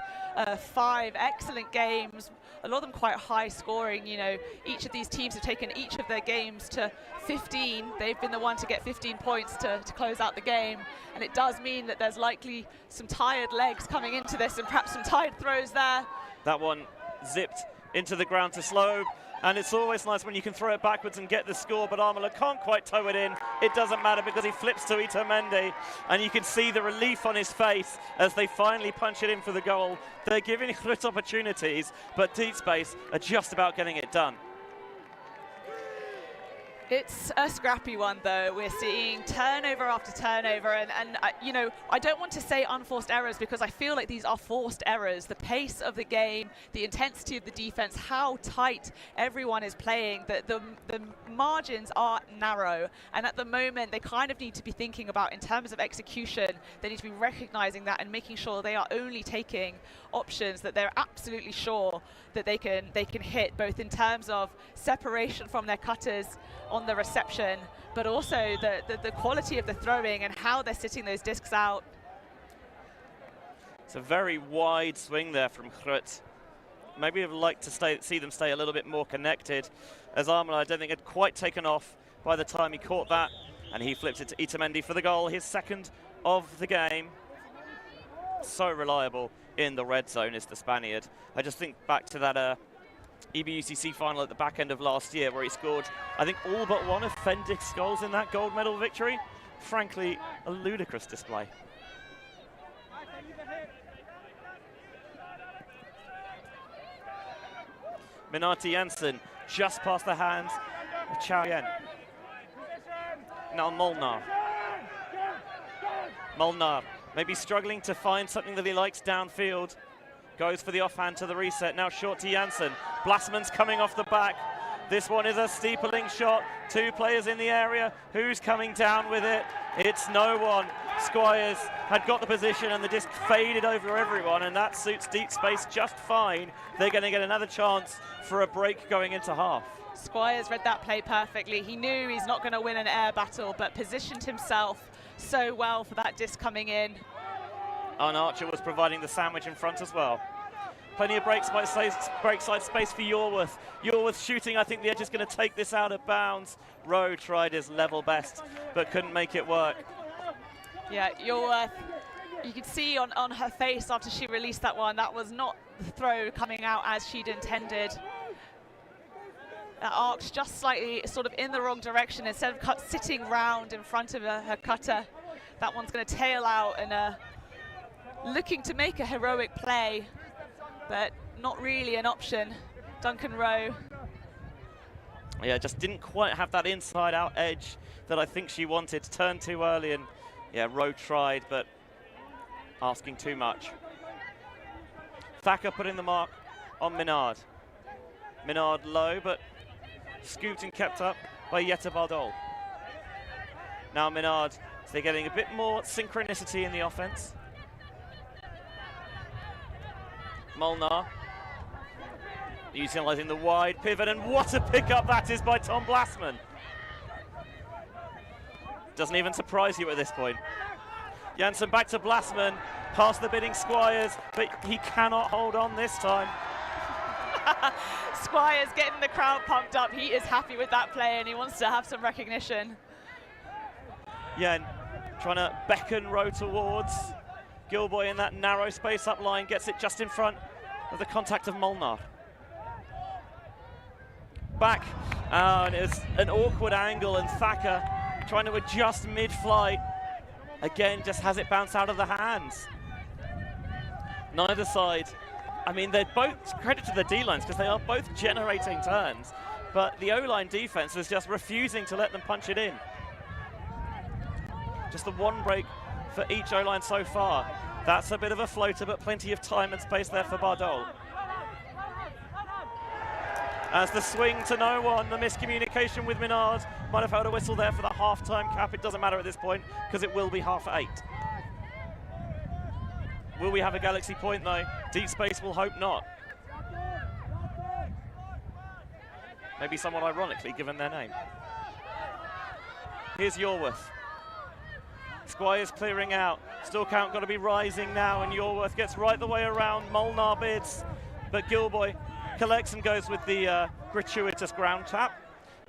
5 excellent games, a lot of them quite high scoring. You know, each of these teams have taken each of their games to 15. They've been the one to get 15 points to close out the game, and it does mean that there's likely some tired legs coming into this and perhaps some tired throws there. That one zipped into the ground to slow. And it's always nice when you can throw it backwards and get the score, but Armola can't quite toe it in. It doesn't matter because he flips to Itamendi, and you can see the relief on his face as they finally punch it in for the goal. They're giving GRUT opportunities, but Deep Space are just about getting it done. It's a scrappy one, though. We're seeing turnover after turnover, and you know, I don't want to say unforced errors because I feel like these are forced errors. The pace of the game, the intensity of the defense, how tight everyone is playing, the margins are narrow, and at the moment they kind of need to be thinking about, in terms of execution, they need to be recognizing that and making sure they are only taking options that they're absolutely sure that they can hit, both in terms of separation from their cutters on the reception, but also the quality of the throwing and how they're sitting those discs out. It's a very wide swing there from GRUT. Maybe I'd like to see them stay a little bit more connected, as Armola, I don't think, had quite taken off by the time he caught that, and he flips it to Itamendi for the goal, his second of the game. So reliable in the red zone is the Spaniard. I just think back to that EBUCC final at the back end of last year where he scored, I think, all but one of Fendik's goals in that gold medal victory. Frankly, a ludicrous display. Minati Janssen just past the hands of Chao Yen. Now Molnar. Molnar maybe struggling to find something that he likes downfield. Goes for the offhand to the reset. Now short to Janssen. Blasman's coming off the back. This one is a steepling shot. 2 players in the area. Who's coming down with it? It's no one. Squires had got the position and the disc faded over everyone, and that suits Deep Space just fine. They're going to get another chance for a break going into half. Squires read that play perfectly. He knew he's not going to win an air battle, but positioned himself so well for that disc coming in. And Archer was providing the sandwich in front as well. Plenty of break side space for Yorworth. Yorworth shooting. I think the edge is going to take this out of bounds. Rowe tried his level best, but couldn't make it work. Yeah, Yorworth, you could see on her face after she released that one, that was not the throw coming out as she'd intended. That arced just slightly sort of in the wrong direction. Instead of sitting round in front of her cutter, that one's going to tail out and looking to make a heroic play, but not really an option. Duncan Rowe. Yeah, just didn't quite have that inside-out edge that I think she wanted. Turned too early, and yeah, Rowe tried, but asking too much. Thacker putting the mark on Minard. Minard low, but scooped and kept up by Jette Bardol. Now Minard, so they're getting a bit more synchronicity in the offense. Molnar utilising the wide pivot, and what a pickup that is by Tom Blasman. Doesn't even surprise you at this point. Janssen back to Blasman, past the bidding Squires, but he cannot hold on this time. Squires getting the crowd pumped up. He is happy with that play and he wants to have some recognition. Yeah, and trying to beckon Rowe towards. Gilboy in that narrow space up line gets it just in front of the contact of Molnar. Back, and it's an awkward angle, and Thacker trying to adjust mid-flight. Again, just has it bounce out of the hands. Neither side, I mean, they're both, credit to the D-lines, because they are both generating turns, but the O-line defense is just refusing to let them punch it in. Just the one break for each O-line so far. That's a bit of a floater, but plenty of time and space there for Bardol. As the swing to no one, the miscommunication with Minard. Might have held a whistle there for the half-time cap. It doesn't matter at this point, because it will be 8:30. Will we have a Galaxy point, though? Deep Space will hope not. Maybe somewhat ironically, given their name. Here's Yorworth. Squires clearing out. Still count got to be rising now, and Yorworth gets right the way around. Molnar bids, but Gilboy collects and goes with the gratuitous ground tap.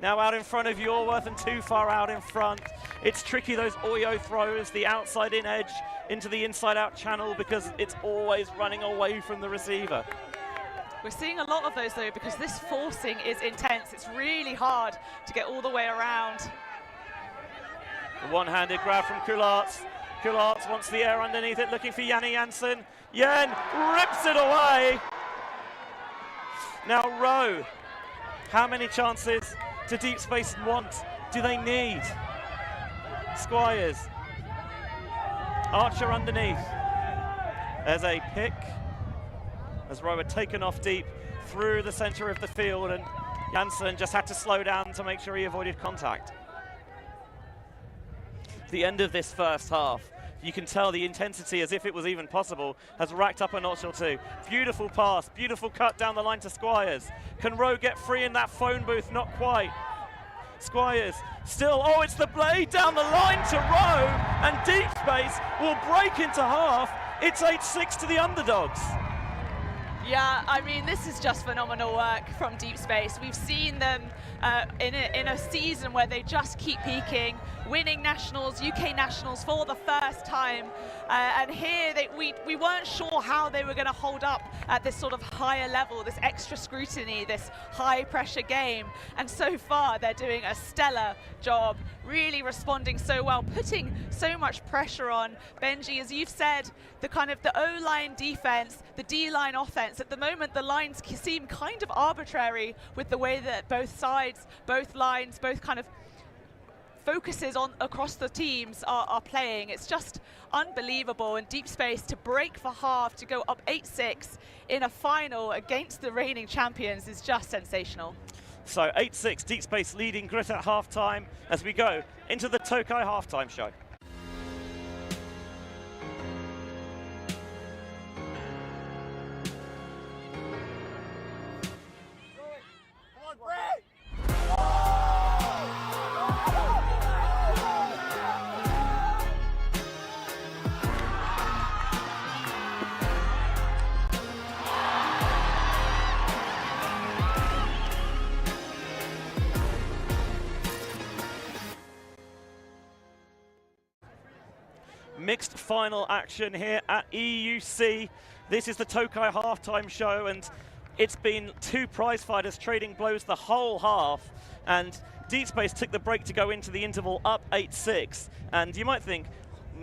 Now out in front of Yorworth and too far out in front. It's tricky, those Oyo throws, the outside in edge into the inside out channel, because it's always running away from the receiver. We're seeing a lot of those though, because this forcing is intense. It's really hard to get all the way around. The one-handed grab from Kularts. Kularts wants the air underneath it, looking for Janne Jansen. Yen rips it away. Now Rowe, how many chances to deep space do they need? Squires. Archer underneath. There's a pick as Rowe had taken off deep through the center of the field, and Jansen just had to slow down to make sure he avoided contact. The end of this first half, you can tell the intensity, as if it was even possible, has racked up a notch or two. Beautiful pass, beautiful cut down the line to Squires. Can Rowe get free in that phone booth? Not quite. Squires still, oh, it's the blade down the line to Rowe, and deep space will break into half. It's 8-6 to the underdogs. Yeah, I mean, this is just phenomenal work from Deep Space. We've seen them in a season where they just keep peaking, winning nationals, UK nationals for the first time. And here we weren't sure how they were going to hold up at this sort of higher level, this extra scrutiny, this high pressure game. And so far they're doing a stellar job, really responding so well, putting so much pressure on. Benji, as you've said, the kind of the O-line defense, the D-line offense, at the moment the lines seem kind of arbitrary with the way that both sides, both lines, both kind of focuses on across the teams are playing. It's just unbelievable, and Deep Space to break for half, to go up 8-6 in a final against the reigning champions is just sensational. So 8-6, Deep Space leading GRUT at halftime as we go into the Tokai halftime show. Mixed final action here at EUC. This is the Tokai halftime show, and it's been two prize fighters trading blows the whole half, and Deep Space took the break to go into the interval up 8-6. And you might think,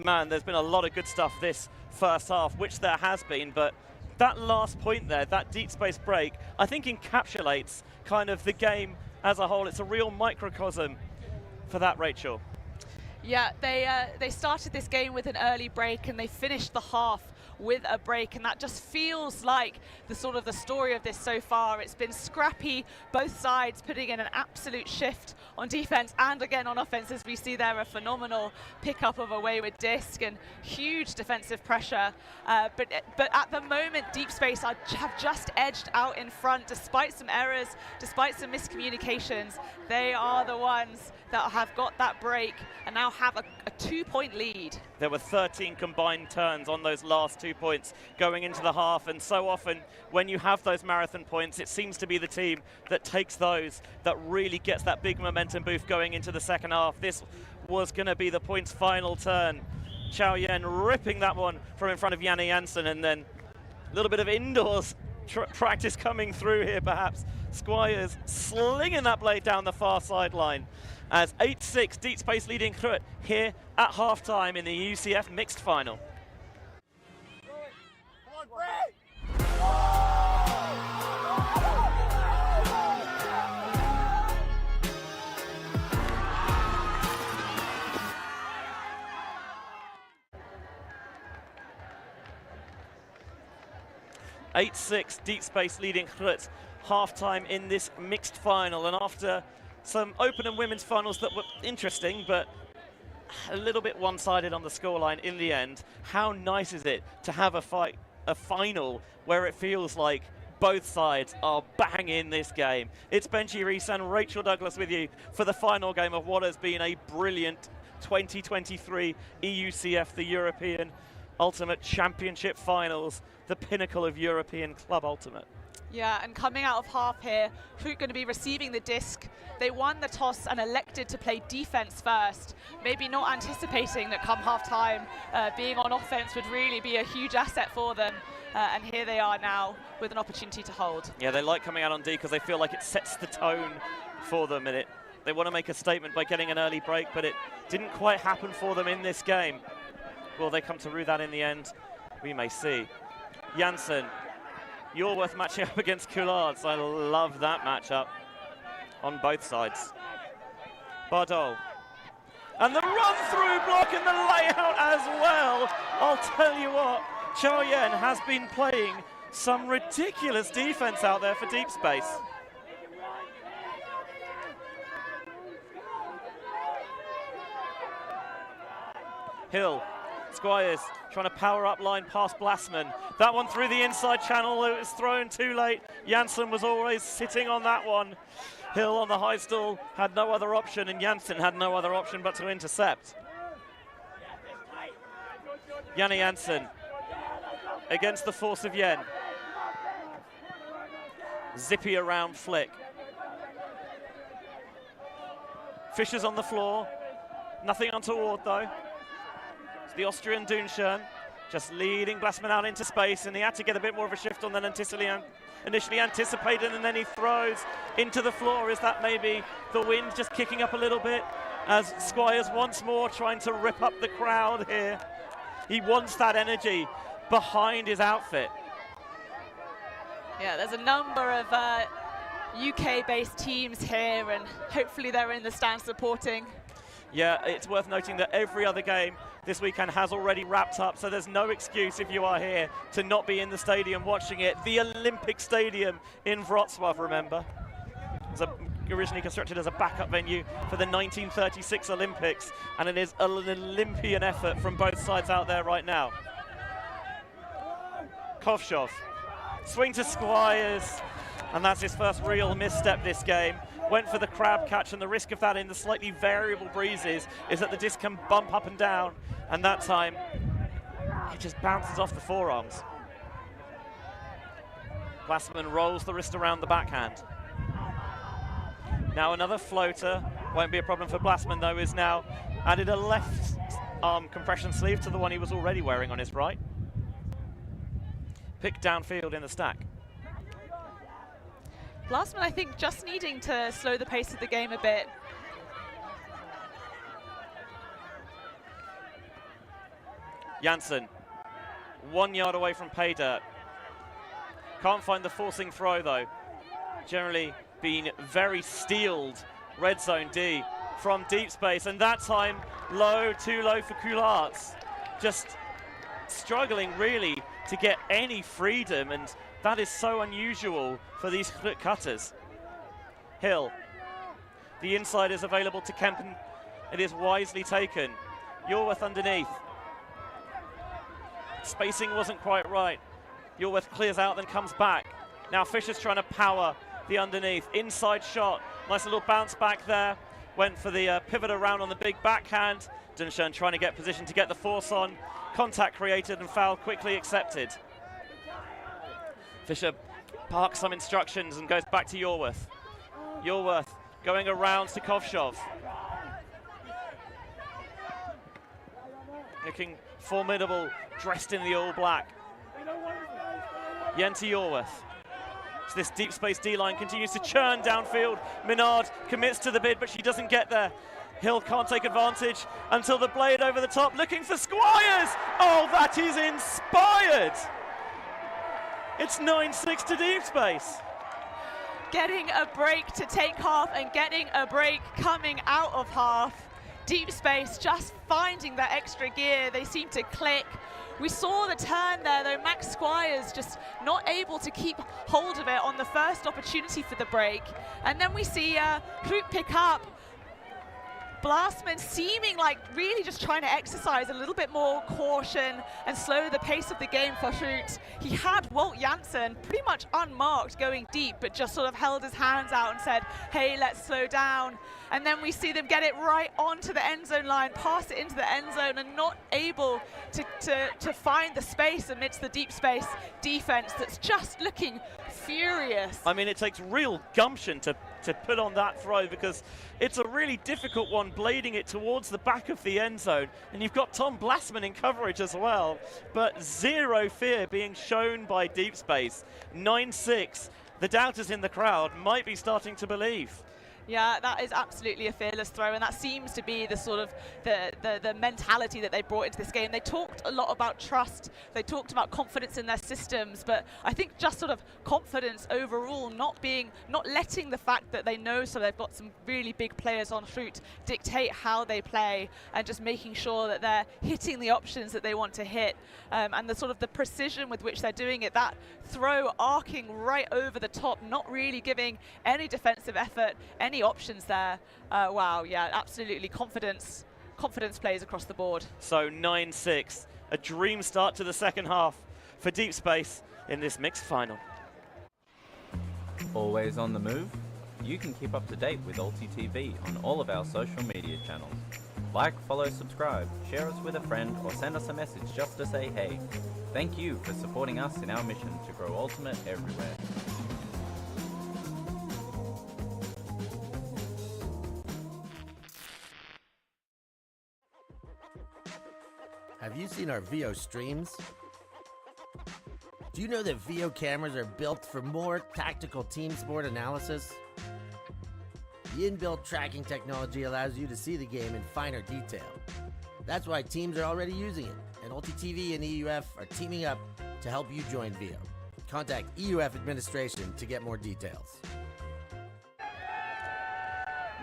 man, there's been a lot of good stuff this first half, which there has been, but that last point there, that Deep Space break, I think encapsulates kind of the game as a whole. It's a real microcosm for that, Rachel. Yeah, they started this game with an early break and they finished the half with a break, and that just feels like the sort of the story of this so far. It's been scrappy, both sides putting in an absolute shift on defense and again on offense, as we see there a phenomenal pickup of a wayward disc and huge defensive pressure. But at the moment, Deep Space have just edged out in front despite some errors, despite some miscommunications. They are the ones that have got that break and now have a 2-point lead. There were 13 combined turns on those last 2 points going into the half, and so often when you have those marathon points, it seems to be the team that takes those that really gets that big momentum boost going into the second half. This was going to be the points final turn. Chao Yen ripping that one from in front of Janne Jansen, and then a little bit of indoors practice coming through here perhaps. Squires slinging that blade down the far sideline. As 8-6, Deep Space leading GRUT here at halftime in the UCF mixed final. Eight 8-6, Deep Space leading GRUT halftime in this mixed final, and after some open and women's finals that were interesting, but a little bit one-sided on the scoreline in the end. How nice is it to have a final where it feels like both sides are banging this game? It's Benji Rees and Rachel Douglas with you for the final game of what has been a brilliant 2023 EUCF, the European Ultimate Championship Finals, the pinnacle of European Club Ultimate. Yeah, and coming out of half here, GRUT going to be receiving the disc. They won the toss and elected to play defense first, maybe not anticipating that come half-time, being on offense would really be a huge asset for them. And here they are now with an opportunity to hold. Yeah, they like coming out on D because they feel like it sets the tone for them, and they want to make a statement by getting an early break, but it didn't quite happen for them in this game. Will they come to rue that in the end? We may see. Janssen, Yorworth matching up against Coulards. I love that matchup on both sides. Bardot. And the run-through block in the layout as well. I'll tell you what, Chao Yen has been playing some ridiculous defense out there for deep space. Hill. Squires trying to power up line past Blasman. That one through the inside channel. It was thrown too late. Janssen was always sitting on that one. Hill on the high stall had no other option, and Janssen had no other option but to intercept. Janne Janssen against the force of Yen. Zippy around flick. Fischer's on the floor. Nothing untoward though. The Austrian Dunschern just leading Blasman out into space, and he had to get a bit more of a shift on than initially anticipated, and then he throws into the floor. Is that maybe the wind just kicking up a little bit as Squires once more trying to rip up the crowd here? He wants that energy behind his outfit. Yeah, there's a number of UK-based teams here, and hopefully they're in the stand supporting. Yeah, it's worth noting that every other game this weekend has already wrapped up, so there's no excuse if you are here to not be in the stadium watching it. The Olympic Stadium in Wrocław, remember? It was originally constructed as a backup venue for the 1936 Olympics, and it is an Olympian effort from both sides out there right now. Kovshov, swing to Squires, and that's his first real misstep this game. Went for the crab catch, and the risk of that in the slightly variable breezes is that the disc can bump up and down, and that time it just bounces off the forearms. Blasman rolls the wrist around the backhand. Now another floater, won't be a problem for Blasman though, is now added a left arm compression sleeve to the one he was already wearing on his right. Pick downfield in the stack. Blasman, I think, just needing to slow the pace of the game a bit. Janssen, 1 yard away from pay dirt. Can't find the forcing throw though. Generally been very steeled red zone D from deep space, and that time low, too low for Coulards. Just struggling really to get any freedom, and that is so unusual for these cutters. Hill. The inside is available to Kempen. It is wisely taken. Yorworth underneath. Spacing wasn't quite right. Yorworth clears out, then comes back. Now Fischer's trying to power the underneath. Inside shot. Nice little bounce back there. Went for the pivot around on the big backhand. Dunschern trying to get position to get the force on. Contact created and foul quickly accepted. Fischer parks some instructions and goes back to Yorworth. Yorworth going around to Kovshov. Looking formidable, dressed in the all black. Yen to Yorworth. So this deep space D-line continues to churn downfield. Minard commits to the bid, but she doesn't get there. Hill can't take advantage until the blade over the top, looking for Squires. Oh, that is inspired. It's 9-6 to deep space. Getting a break to take half and getting a break coming out of half. Deep space just finding that extra gear. They seem to click. We saw the turn there though. Max Squires just not able to keep hold of it on the first opportunity for the break. And then we see GRUT pick up. Blastman seeming like really just trying to exercise a little bit more caution and slow the pace of the game for GRUT. He had Walt Janssen pretty much unmarked going deep, but just sort of held his hands out and said, hey, let's slow down. And then we see them get it right onto the end zone line, pass it into the end zone, and not able to find the space amidst the deep space defense that's just looking furious. I mean, it takes real gumption to put on that throw, because it's a really difficult one, blading it towards the back of the end zone. And you've got Tom Blastman in coverage as well, but zero fear being shown by deep space. 9-6. The doubters in the crowd might be starting to believe. Yeah, that is absolutely a fearless throw, and that seems to be the sort of the mentality that they brought into this game. They talked a lot about trust, they talked about confidence in their systems, but I think just sort of confidence overall, not letting the fact that they know, so they've got some really big players on GRUT, dictate how they play, and just making sure that they're hitting the options that they want to hit, and the sort of the precision with which they're doing it. That throw arcing right over the top, not really giving any defensive effort, any options there. Wow, yeah, absolutely confidence plays across the board. So 9-6, a dream start to the second half for Deep Space in this mixed final. Always on the move? You can keep up to date with ULTI.TV on all of our social media channels. Like, follow, subscribe, share us with a friend, or send us a message just to say hey. Thank you for supporting us in our mission to grow Ultimate everywhere. Have you seen our VO streams? Do you know that VO cameras are built for more tactical team sport analysis? The inbuilt tracking technology allows you to see the game in finer detail. That's why teams are already using it, and ULTI.TV and EUF are teaming up to help you join VO. Contact EUF administration to get more details.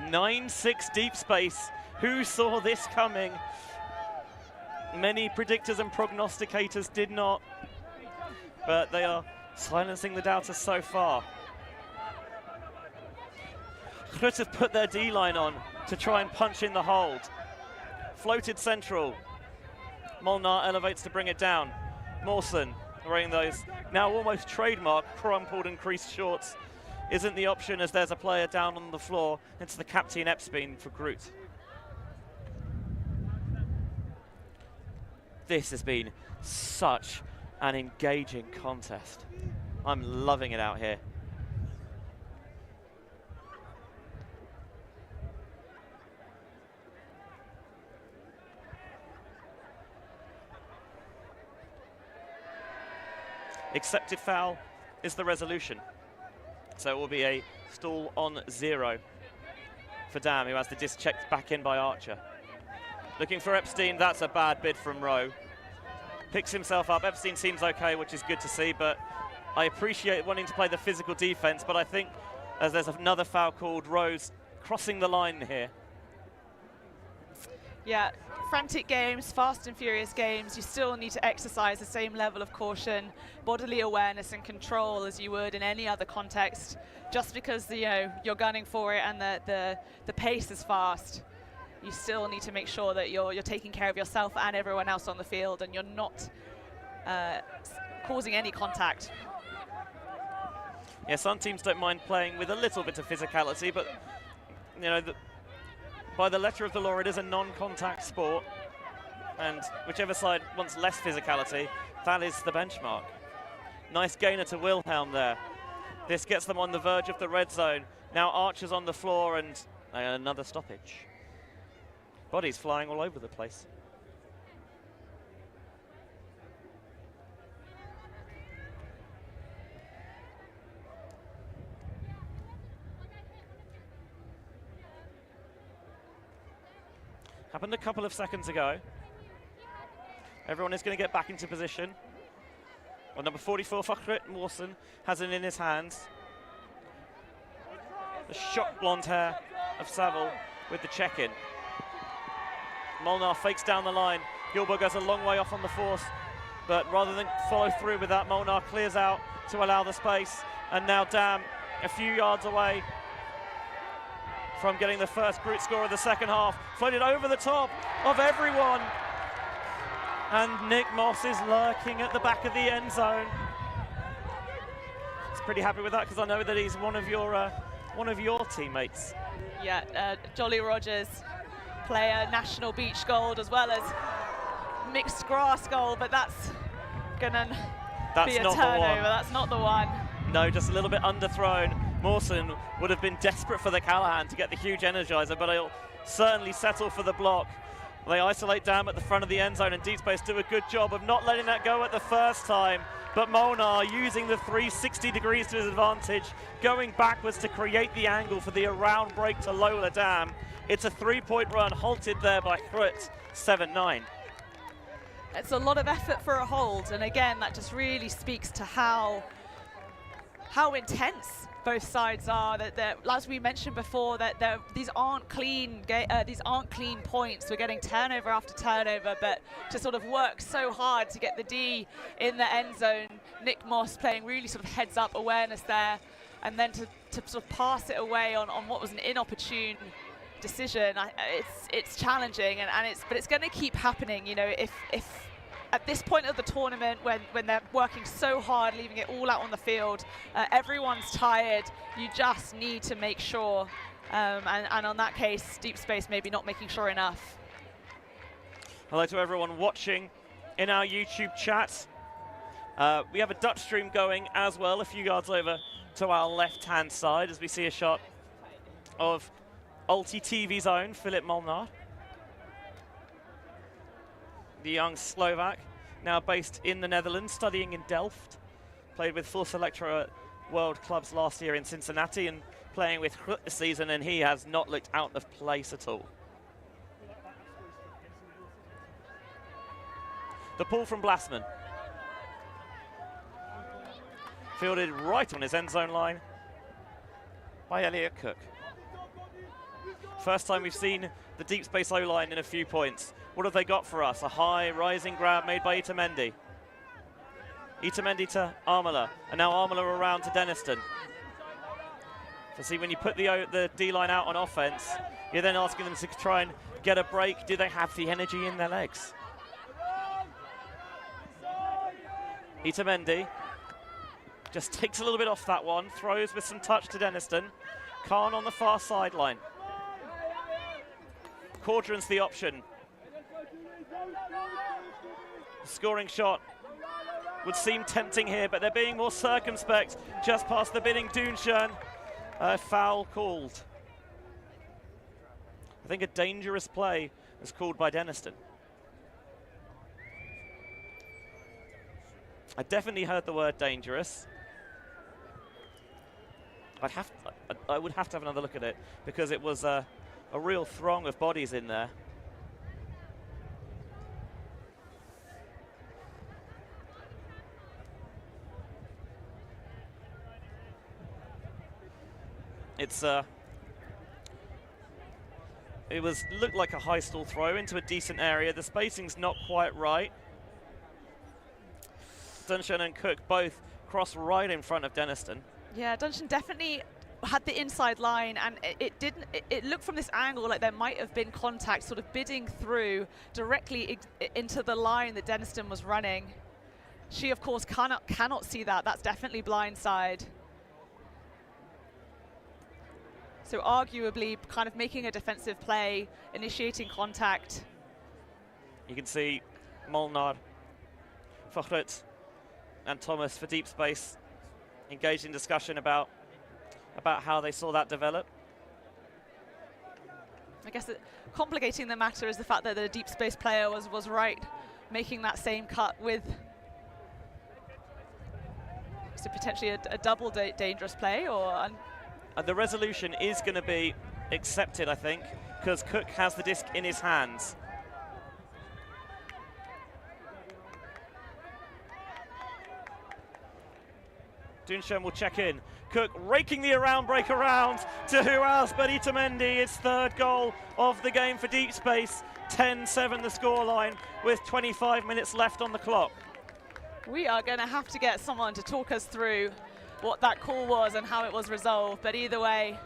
9-6 Deep Space. Who saw this coming? Many predictors and prognosticators did not, but they are silencing the doubters so far. GRUT have put their D-line on to try and punch in the hold. Floated central. Molnar elevates to bring it down. Mawson wearing those now almost trademark crumpled and creased shorts isn't the option, as there's a player down on the floor. It's the captain Epstein for GRUT. This has been such an engaging contest. I'm loving it out here. Accepted foul is the resolution. So it will be a stall on 0 for Dam, who has the disc checked back in by Archer. Looking for Epstein, that's a bad bid from Rowe. Picks himself up. Epstein seems okay, which is good to see, but I appreciate wanting to play the physical defense, but I think as there's another foul called, Rowe's crossing the line here. Yeah, frantic games, fast and furious games, you still need to exercise the same level of caution, bodily awareness and control as you would in any other context. Just because you're gunning for it and the pace is fast, you still need to make sure that you're taking care of yourself and everyone else on the field, and you're not causing any contact. Yeah, some teams don't mind playing with a little bit of physicality, but by the letter of the law, it is a non-contact sport, and whichever side wants less physicality, that is the benchmark. Nice gainer to Wilhelm there. This gets them on the verge of the red zone. Now Archer's on the floor, and another stoppage. Bodies flying all over the place. Happened a couple of seconds ago. Everyone is going to get back into position. Well, number 44, GRUT, Mawson, has it in his hands. The shock blonde hair of Saville with the check-in. Molnar fakes down the line. Gilbert goes a long way off on the force, but rather than follow through with that, Molnar clears out to allow the space. And now Dam a few yards away. from getting the first GRUT score of the second half. Floated over the top of everyone. And Nick Moss is lurking at the back of the end zone. He's pretty happy with that because I know that he's one of your teammates. Yeah, Jolly Rogers, player, national beach gold as well as mixed grass gold, but that's gonna be a turnover. That's not the one. No, just a little bit underthrown. Mawson would have been desperate for the Callahan to get the huge energizer, but he'll certainly settle for the block. They isolate down at the front of the end zone, and Deep Space do a good job of not letting that go at the first time. But Molnar using the 360 degrees to his advantage, going backwards to create the angle for the around break to Lola Dam. It's a 3-point run, halted there by GRUT, 7-9. It's a lot of effort for a hold, and again, that just really speaks to how intense both sides are. That as we mentioned before, that these aren't clean points. We're getting turnover after turnover, but to sort of work so hard to get the D in the end zone. Nick Moss playing really sort of heads-up awareness there, and then to sort of pass it away on what was an inopportune decision. It's challenging, but it's going to keep happening. You know, if at this point of the tournament, when they're working so hard, leaving it all out on the field, everyone's tired. You just need to make sure, and on that case, Deep Space maybe not making sure enough. Hello to everyone watching in our YouTube chat. We have a Dutch stream going as well, a few yards over to our left-hand side, as we see a shot of ULTI.TV's own Filip Molnar, the young Slovak, now based in the Netherlands, studying in Delft. Played with Force Electra World Clubs last year in Cincinnati and playing with GRUT this season, and he has not looked out of place at all. The pull from Blasman. Fielded right on his end zone line by Elliot Cook. First time we've seen the Deep Space O-line in a few points. What have they got for us? A high rising grab made by Itamendi. Itamendi to Armela, and now Armela around to Denniston. So see, when you put the D-line out on offense, you're then asking them to try and get a break. Do they have the energy in their legs? Itamendi just takes a little bit off that one, throws with some touch to Denniston. Khan on the far sideline. Caudron's the option. The scoring shot would seem tempting here, but they're being more circumspect. Just past the bidding Doonshern. Foul called. I think a dangerous play was called by Denniston. I definitely heard the word dangerous. I would have to have another look at it, because it was a real throng of bodies in there. It looked like a high stall throw into a decent area. The spacing's not quite right. Dunshan and Cook both cross right in front of Denniston. Yeah, Dunshan definitely had the inside line, and it looked from this angle like there might have been contact sort of bidding through directly into the line that Denniston was running. She, of course, cannot see that. That's definitely blindside. So arguably kind of making a defensive play, initiating contact. You can see Molnar, Fochlet, and Thomas for Deep Space engaged in discussion about how they saw that develop. I guess complicating the matter is the fact that the Deep Space player was right, making that same cut with so potentially a double dangerous play, or. The resolution is going to be accepted, I think, because Cook has the disc in his hands. Doonsham will check in. Cook raking the around break around to who else but Itamendi. It's third goal of the game for Deep Space. 10-7 the scoreline with 25 minutes left on the clock. We are going to have to get someone to talk us through what that call was and how it was resolved, but either way,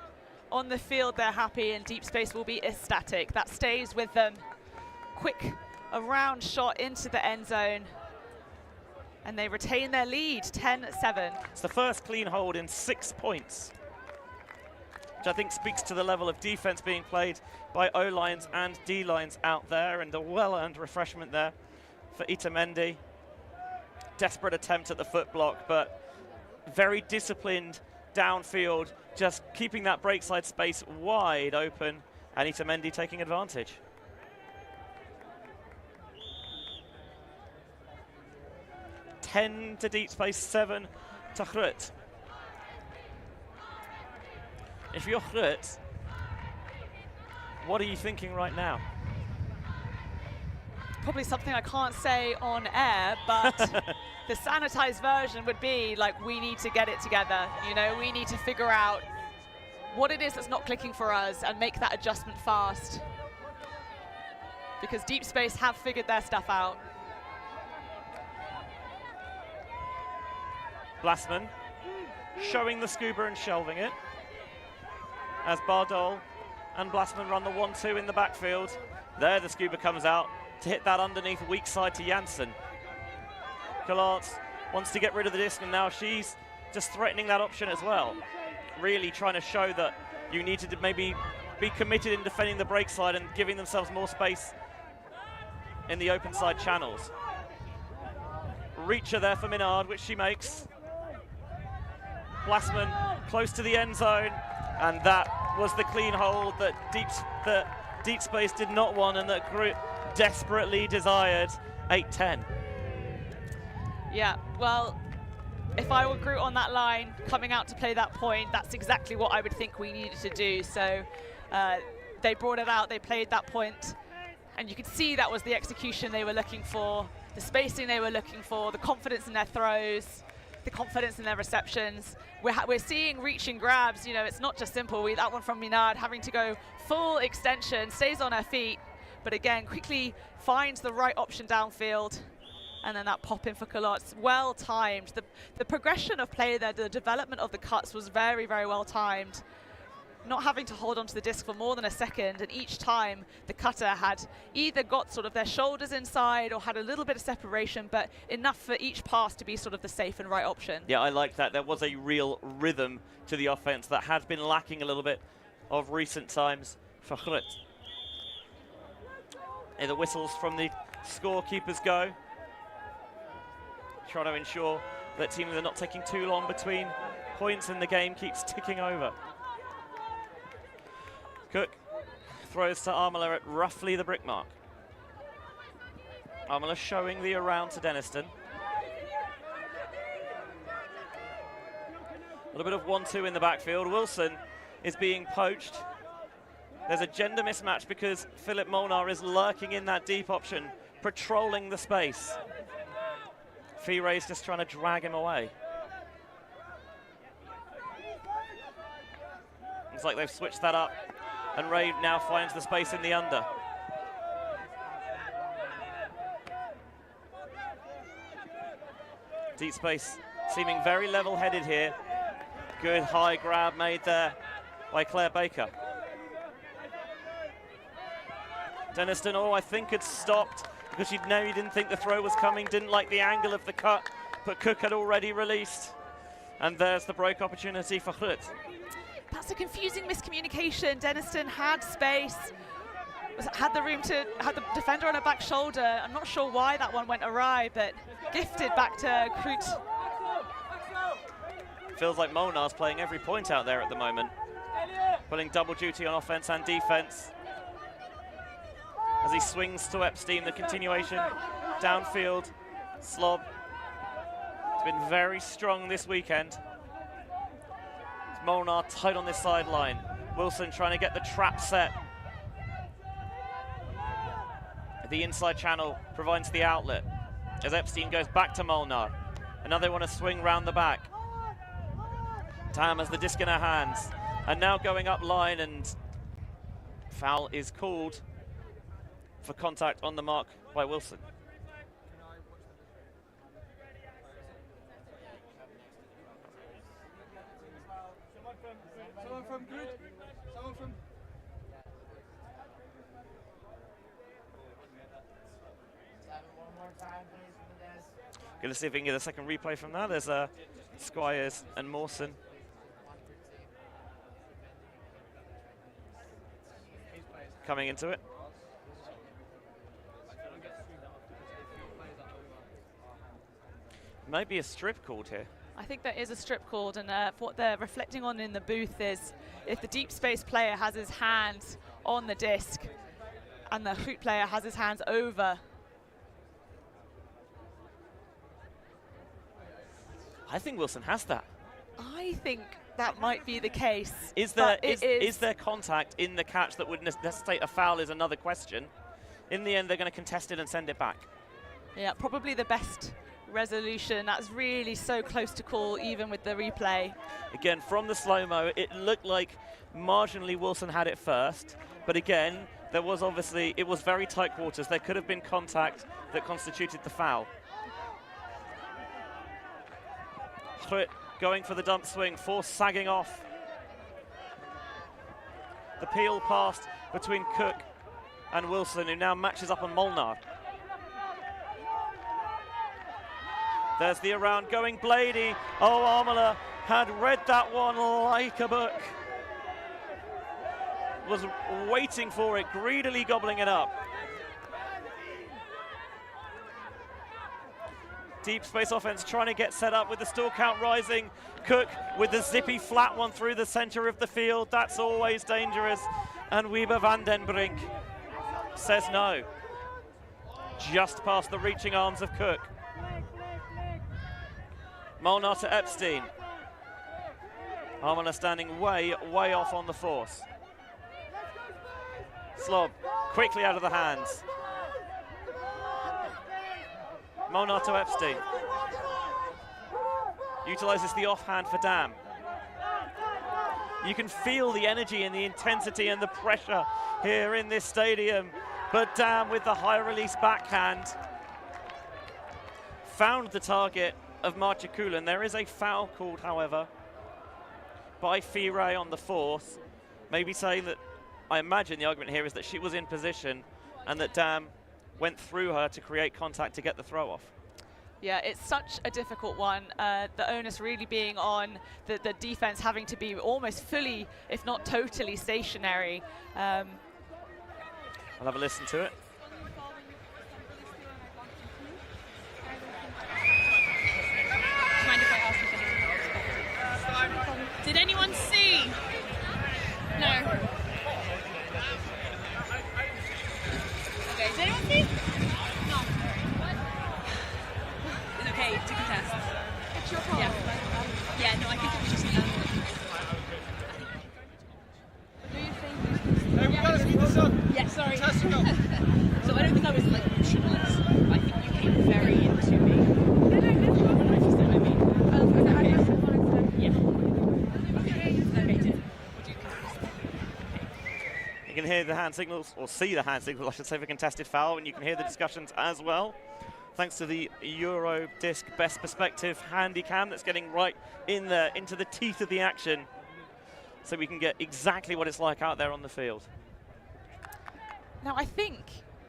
on the field, they're happy, and Deep Space will be ecstatic. That stays with them. Quick around shot into the end zone, and they retain their lead, 10-7. It's the first clean hold in 6 points, which I think speaks to the level of defense being played by O-lines and D-lines out there, and a well-earned refreshment there for Itamendi. Desperate attempt at the foot block, but very disciplined downfield, just keeping that break side space wide open, and Itamendi taking advantage. To Deep Space, 7 to GRUT. If you're GRUT, what are you thinking right now? Probably something I can't say on air, but the sanitized version would be like, we need to get it together. You know, we need to figure out what it is that's not clicking for us and make that adjustment fast. Because Deep Space have figured their stuff out. Blassman showing the scuba and shelving it as Bardol and Blassman run the 1-2 in the backfield. There the scuba comes out to hit that underneath weak side to Janssen. Collard wants to get rid of the disc, and now she's just threatening that option as well. Really trying to show that you need to maybe be committed in defending the break side and giving themselves more space in the open side channels. Reacher there for Minard, which she makes. Blassman close to the end zone, and that was the clean hold that Deep Space did not want and that GRUT desperately desired. 8-10. Yeah, well, if I were GRUT on that line, coming out to play that point, that's exactly what I would think we needed to do. So they brought it out, they played that point, and you could see that was the execution they were looking for, the spacing they were looking for, the confidence in their throws, the confidence in their receptions. We're seeing reach and grabs. You know, it's not just simple. That one from Minard having to go full extension, stays on her feet, but again, quickly finds the right option downfield. And then that pop in for Colotz, well timed. The progression of play there, the development of the cuts was very, very well timed. Not having to hold onto the disc for more than a second, and each time the cutter had either got sort of their shoulders inside or had a little bit of separation, but enough for each pass to be sort of the safe and right option. Yeah, I like that. There was a real rhythm to the offense that has been lacking a little bit of recent times for GRUT. And the whistles from the scorekeepers go. Trying to ensure that teams are not taking too long between points and the game keeps ticking over. Cook throws to Armela at roughly the brick mark. Armela showing the around to Denniston. A little bit of 1-2 in the backfield. Wilson is being poached. There's a gender mismatch because Philip Molnar is lurking in that deep option, patrolling the space. Firay's just trying to drag him away. Looks like they've switched that up, and Ray now finds the space in the under. Deep Space seeming very level-headed here. Good high grab made there by Claire Baker. Denniston, I think had stopped because she didn't think the throw was coming, didn't like the angle of the cut, but Cook had already released. And there's the break opportunity for GRUT. That's a confusing miscommunication. Denniston had space, had the defender on her back shoulder. I'm not sure why that one went awry, but gifted back to GRUT. Feels like Molnar's playing every point out there at the moment, pulling double duty on offense and defense. As he swings to Epstein, the continuation downfield. Slob. It's been very strong this weekend. It's Molnar tight on this sideline. Wilson trying to get the trap set. The inside channel provides the outlet as Epstein goes back to Molnar. And now they want to swing round the back. Tam has the disc in her hands. And now going up line, and foul is called for contact on the mark by Wilson. Someone from GRUT? Someone from... Going to see if we can get a second replay from that. There's Squires and Mawson. Coming into it. Maybe a strip called here. I think there is a strip called, and what they're reflecting on in the booth is if the deep space player has his hands on the disc and the GRUT player has his hands over. I think Wilson has that. I think that might be the case. Is there contact in the catch that would necessitate a foul is another question. In the end, they're going to contest it and send it back. Yeah, probably the best resolution. That's really so close to call, even with the replay. Again, from the slow-mo, it looked like marginally Wilson had it first. But again, there was obviously, it was very tight quarters. There could have been contact that constituted the foul. GRUT going for the dump swing, force sagging off. The peel passed between Cook and Wilson, who now matches up on Molnar. There's the around going Blady. Oh, Armola had read that one like a book. Was waiting for it, greedily gobbling it up. Deep space offense trying to get set up with the stall count rising. Cook with the zippy flat one through the center of the field. That's always dangerous. And Weber van den Brink says no. Just past the reaching arms of Cook. Molnar to Epstein. Armola standing way off on the force. Slob quickly out of the hands. Molnar to Epstein. Utilizes the offhand for Dam. You can feel the energy and the intensity and the pressure here in this stadium. But Dam with the high release backhand found the target of Marcia Kulin. There is a foul called, however, by Fire on the fourth. Maybe saying that, I imagine the argument here is that she was in position and that Dam went through her to create contact to get the throw off. Yeah, it's such a difficult one. The onus really being on the defense having to be almost fully, if not totally, stationary. I'll have a listen to it. Mind if I ask if anyone? Did anyone see? No. Okay, did anyone see? No. It's okay to contest. It's your call. Yeah. Yeah, no, I think it was just Hey, we gotta speed this up. Yeah, sorry. Fantastic. So I don't think I was like motionless. I think you came very into me. I don't know if you see what I mean. Yeah. Okay, good. You can hear the hand signals, or see the hand signals, I should say, for contested foul, and you can hear the discussions as well. Thanks to the Euro Disc Best Perspective handy cam that's getting right in there, into the teeth of the action, so we can get exactly what it's like out there on the field. Now, I think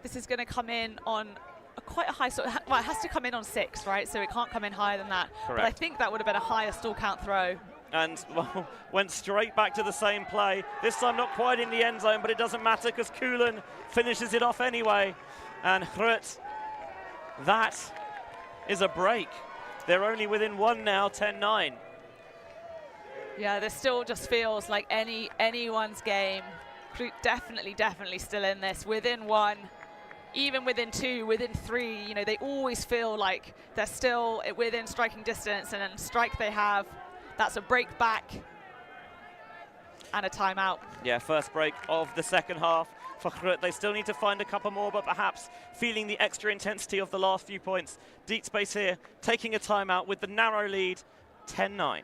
this is going to come in on quite a high sort of, well, it has to come in on 6, right? So it can't come in higher than that. Correct. But I think that would have been a higher stall count throw. And well, went straight back to the same play. This time not quite in the end zone, but it doesn't matter because Kulin finishes it off anyway. And GRUT, that is a break. They're only within one now, 10-9. Yeah, this still just feels like anyone's game. Definitely still in this. Within 1, even within 2, within 3, you know, they always feel like they're still within striking distance, and then strike they have. That's a break back and a timeout. Yeah, first break of the second half for GRUT. They still need to find a couple more, but perhaps feeling the extra intensity of the last few points. Deep space here, taking a timeout with the narrow lead, 10-9.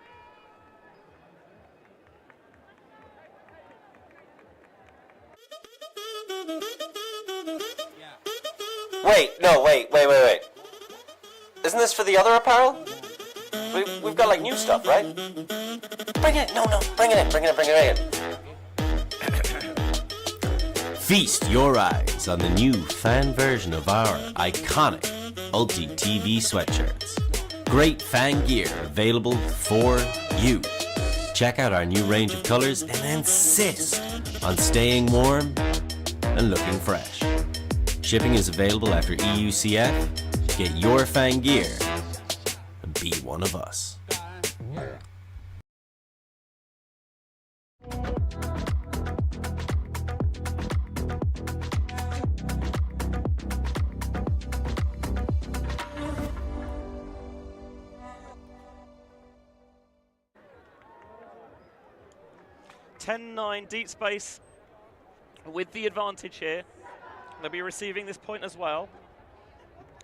Wait. Isn't this for the other apparel? We've got like new stuff, right? Bring it, no, bring it in. Feast your eyes on the new fan version of our iconic ULTI.TV sweatshirts. Great fan gear available for you. Check out our new range of colors and insist on staying warm and looking fresh. Shipping is available after EUCF. Get your fan gear and be one of us. Deep Space with the advantage here. They'll be receiving this point as well.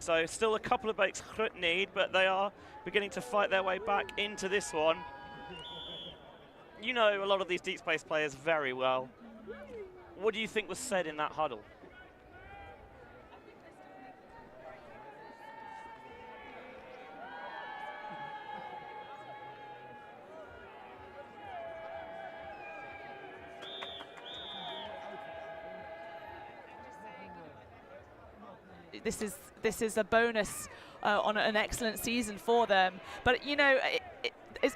So still a couple of breaks GRUT need, but they are beginning to fight their way back into this one. You know a lot of these Deep Space players very well. What do you think was said in that huddle? This is a bonus on an excellent season for them. But you know,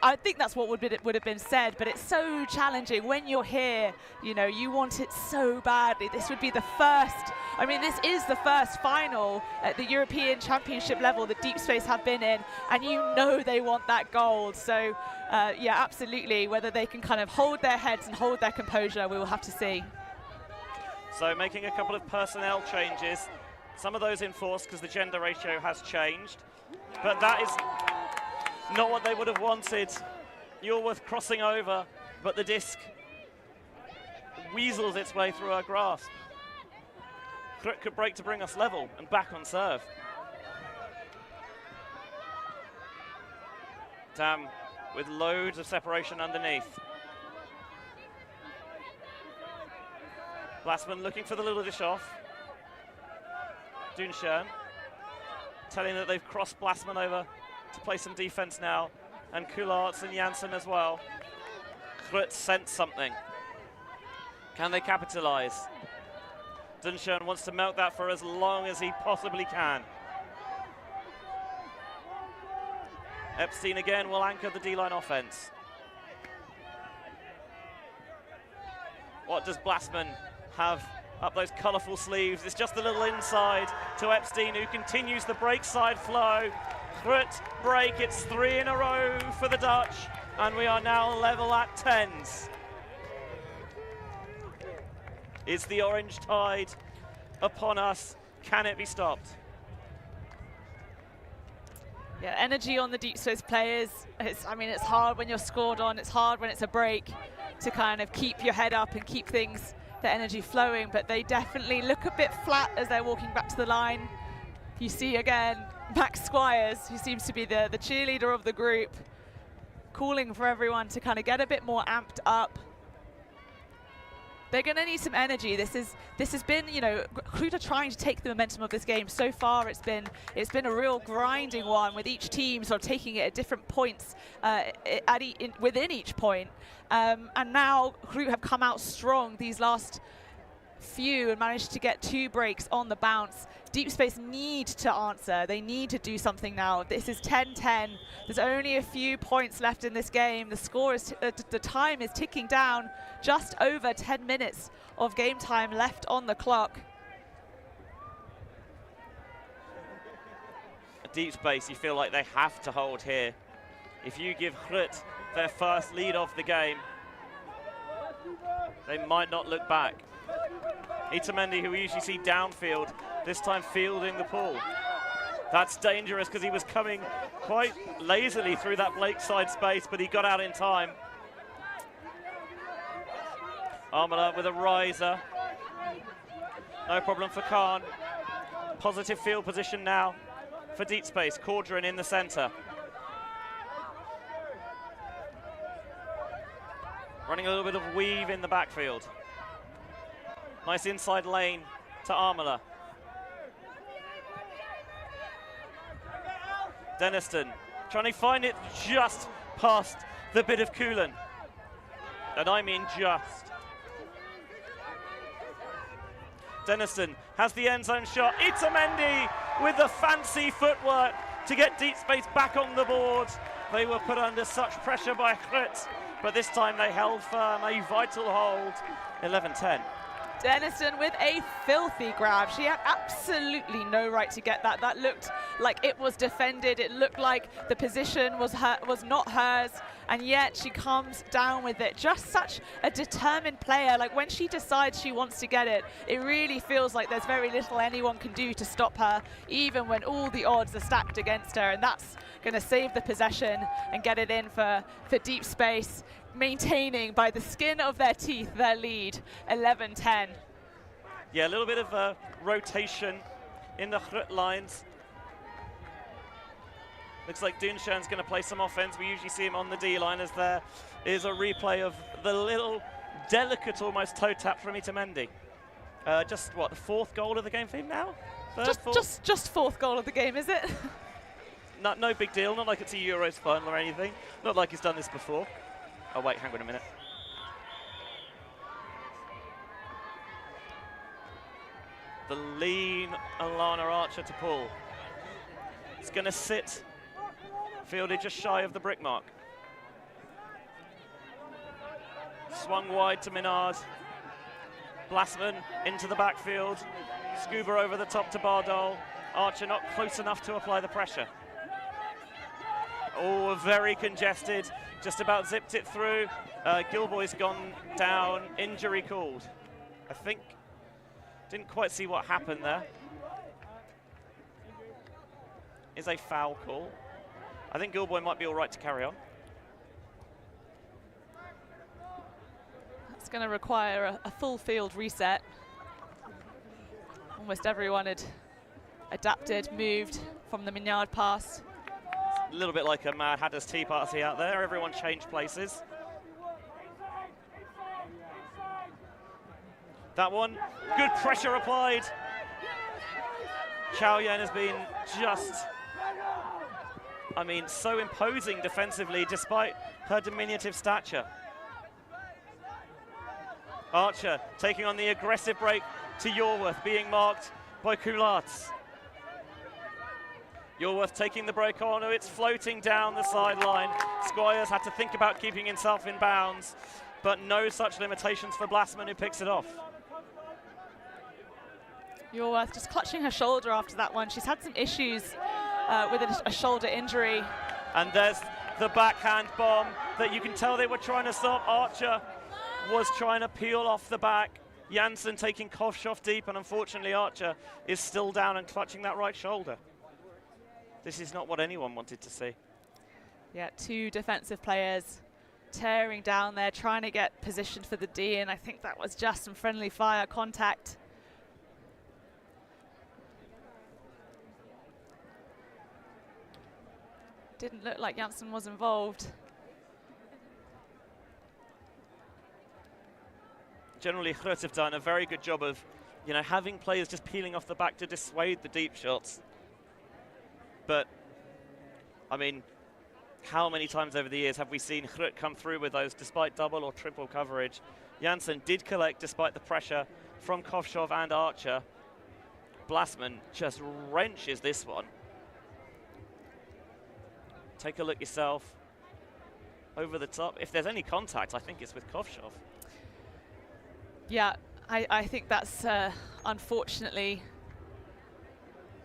I think that's what would have been said. But it's so challenging when you're here. You know, you want it so badly. This would be the first. I mean, this is the first final at the European Championship level that Deep Space have been in, and you know they want that gold. So yeah, absolutely. Whether they can kind of hold their heads and hold their composure, we will have to see. So making a couple of personnel changes. Some of those enforced because the gender ratio has changed, but that is not what they would have wanted. Ellwood crossing over, but the disc weasels its way through our grasp. GRUT could break to bring us level and back on serve. Tam with loads of separation underneath. Blassman looking for the little dish off. Dunshern telling that they've crossed Blassman over to play some defense now, and Kularts and Janssen as well. GRUT sent something. Can they capitalize? Dunshern wants to milk that for as long as he possibly can. Epstein again will anchor the D-line offense. What does Blassman have up those colourful sleeves? It's just a little inside to Epstein, who continues the break side flow. GRUT break, it's 3 in a row for the Dutch, and we are now level at 10s. Is the orange tide upon us? Can it be stopped? Yeah, energy on the Deep Space players. I mean, it's hard when you're scored on. It's hard when it's a break to kind of keep your head up and keep things, the energy flowing, but they definitely look a bit flat as they're walking back to the line. You see again Max Squires, who seems to be the cheerleader of the group, calling for everyone to kind of get a bit more amped up. They're going to need some energy. This has been, you know, GRUT are trying to take the momentum of this game. So far, it's been a real grinding one, with each team sort of taking it at different points within each point. And now GRUT have come out strong these last few and managed to get 2 breaks on the bounce. Deep Space need to answer. They need to do something now. This is 10-10. There's only a few points left in this game. The score is, the time is ticking down. Just over 10 minutes of game time left on the clock. Deep Space, you feel like they have to hold here. If you give GRUT their first lead of the game, they might not look back. Itamendi, who we usually see downfield, this time fielding the pull. That's dangerous because he was coming quite lazily through that Blake side space, but he got out in time. Armour with a riser. No problem for Khan. Positive field position now for Deep Space. Cordrin in the center. Running a little bit of weave in the backfield. Nice inside lane to Armour. Denniston trying to find it just past the bit of coolant. And I mean just. Denison has the end zone shot. Itamendi with the fancy footwork to get deep space back on the board. They were put under such pressure by GRUT, but this time they held firm, a vital hold. 11-10. Denison with a filthy grab. She had absolutely no right to get that. That looked like it was defended. It looked like the position was not hers, and yet she comes down with it. Just such a determined player. Like when she decides she wants to get it, it really feels like there's very little anyone can do to stop her, even when all the odds are stacked against her, and that's going to save the possession and get it in for deep space, maintaining by the skin of their teeth their lead, 11-10. Yeah, a little bit of rotation in the GRUT lines. Looks like Dunshan's going to play some offense. We usually see him on the D-line, as there is a replay of the little delicate almost toe tap from Itamendi. Just what, the fourth goal of the game for him now? Just fourth goal of the game, is it? No big deal, not like it's a Euros final or anything. Not like he's done this before. Oh wait, hang on a minute. The lean Alana Archer to pull. It's going to sit fielded just shy of the brick mark. Swung wide to Minard. Blassman into the backfield. Scuba over the top to Bardol. Archer not close enough to apply the pressure. Oh, very congested. Just about zipped it through. Gilboy's gone down. Injury called. I think. Didn't quite see what happened there. Is a foul call. I think Gilboy might be all right to carry on. It's going to require a full field reset. Almost everyone had adapted, moved from the Mignard pass. A little bit like a Mad Hatter's tea party out there. Everyone changed places. That one, good pressure applied. Chow Yen has been just, I mean, so imposing defensively despite her diminutive stature. Archer taking on the aggressive break to Yorworth, being marked by Coularts. Yorworth taking the break on, oh, it's floating down the sideline. Squires had to think about keeping himself in bounds, but no such limitations for Blassman, who picks it off. Yorworth just clutching her shoulder after that one. She's had some issues with a shoulder injury. And there's the backhand bomb that you can tell they were trying to stop. Archer was trying to peel off the back. Janssen taking Kovshov deep, and unfortunately Archer is still down and clutching that right shoulder. This is not what anyone wanted to see. Yeah, two defensive players tearing down there, trying to get positioned for the D, and I think that was just some friendly fire contact. Didn't look like Janssen was involved. Generally, GRUT have done a very good job of, you know, having players just peeling off the back to dissuade the deep shots. But, I mean, how many times over the years have we seen GRUT come through with those despite double or triple coverage? Janssen did collect despite the pressure from Kovshov and Archer. Blassman just wrenches this one. Take a look yourself. Over the top. If there's any contact, I think it's with Kovshov. Yeah, I think that's unfortunately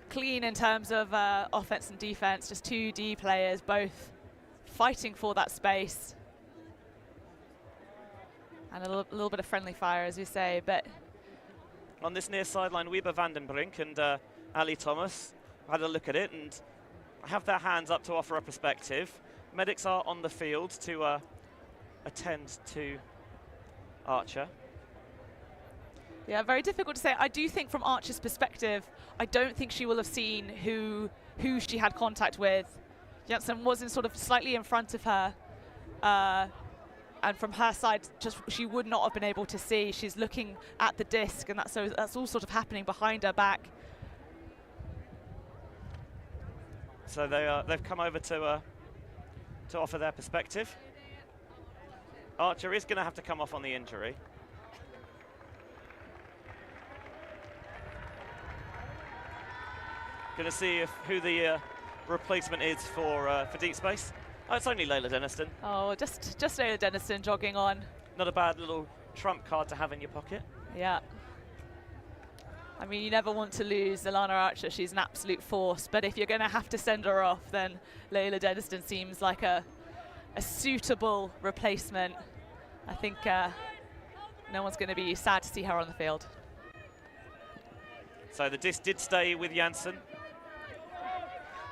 clean in terms of offense and defense. Just two D players, both fighting for that space. And a little bit of friendly fire, as we say. But on this near sideline, Weber Vandenbrink and Ali Thomas had a look at it and have their hands up to offer a perspective. Medics are on the field to attend to Archer. Yeah, very difficult to say. I do think from Archer's perspective, I don't think she will have seen who she had contact with. Janssen was sort of slightly in front of her. And from her side, just she would not have been able to see. She's looking at the disc, and that's all sort of happening behind her back. So they've come over to to offer their perspective. Archer is going to have to come off on the injury. Going to see who the replacement is for deep space. Oh, it's only Layla Denniston. Oh, just Layla Denniston jogging on. Not a bad little trump card to have in your pocket. Yeah. I mean, you never want to lose Alana Archer. She's an absolute force. But if you're going to have to send her off, then Layla Denniston seems like a suitable replacement. I think no one's going to be sad to see her on the field. So the disc did stay with Janssen.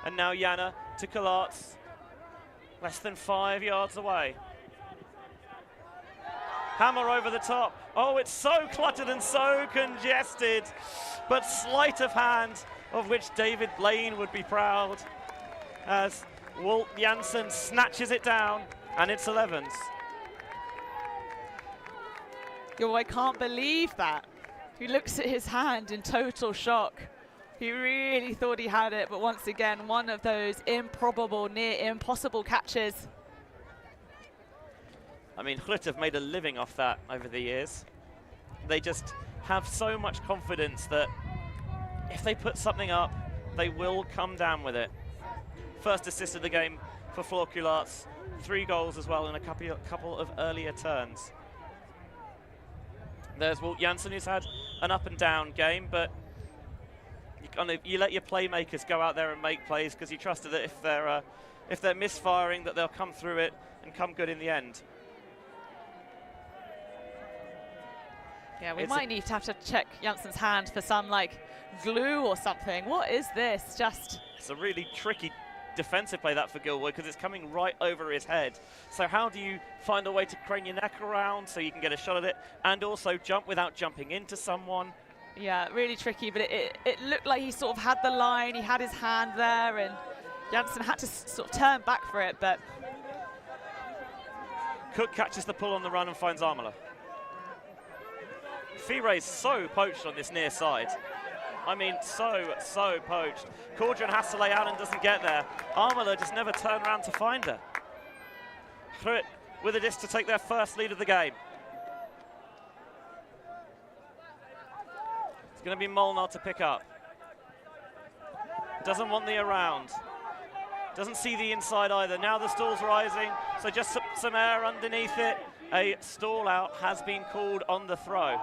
And now Jana to Kalatz, less than 5 yards away. Hammer over the top. Oh, it's so cluttered and so congested, but sleight of hand of which David Blaine would be proud as Walt Janssen snatches it down, and it's 11s. Yo, I can't believe that. He looks at his hand in total shock. He really thought he had it, but once again, one of those improbable, near impossible catches. I mean, GRUT have made a living off that over the years. They just have so much confidence that if they put something up, they will come down with it. First assist of the game for Floor Cularts, 3 goals as well in a couple of earlier turns. There's Walt Janssen, who's had an up and down game, but you let your playmakers go out there and make plays because you trust that if they're misfiring, that they'll come through it and come good in the end. Yeah, we might need to have to check Janssen's hand for some like glue or something. What is this? It's a really tricky defensive play that for Gilwood because it's coming right over his head. So how do you find a way to crane your neck around so you can get a shot at it and also jump without jumping into someone? Yeah, really tricky, but it looked like he sort of had the line, he had his hand there, and Janssen had to sort of turn back for it, but... Cook catches the pull on the run and finds Armola. Firay's so poached on this near side. I mean, so poached. Cordron has to lay out and doesn't get there. Armola just never turned around to find her. GRUT with a disc to take their first lead of the game. It's going to be Molnar to pick up. Doesn't want the around. Doesn't see the inside either. Now the stall's rising, so just some air underneath it. A stall out has been called on the throw.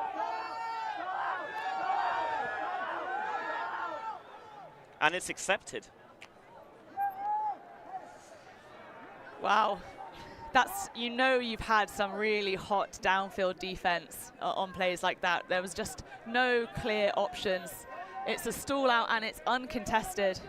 And it's accepted. Wow. That's, you know, you've had some really hot downfield defense on plays like that. There was just no clear options. It's a stall out and it's uncontested.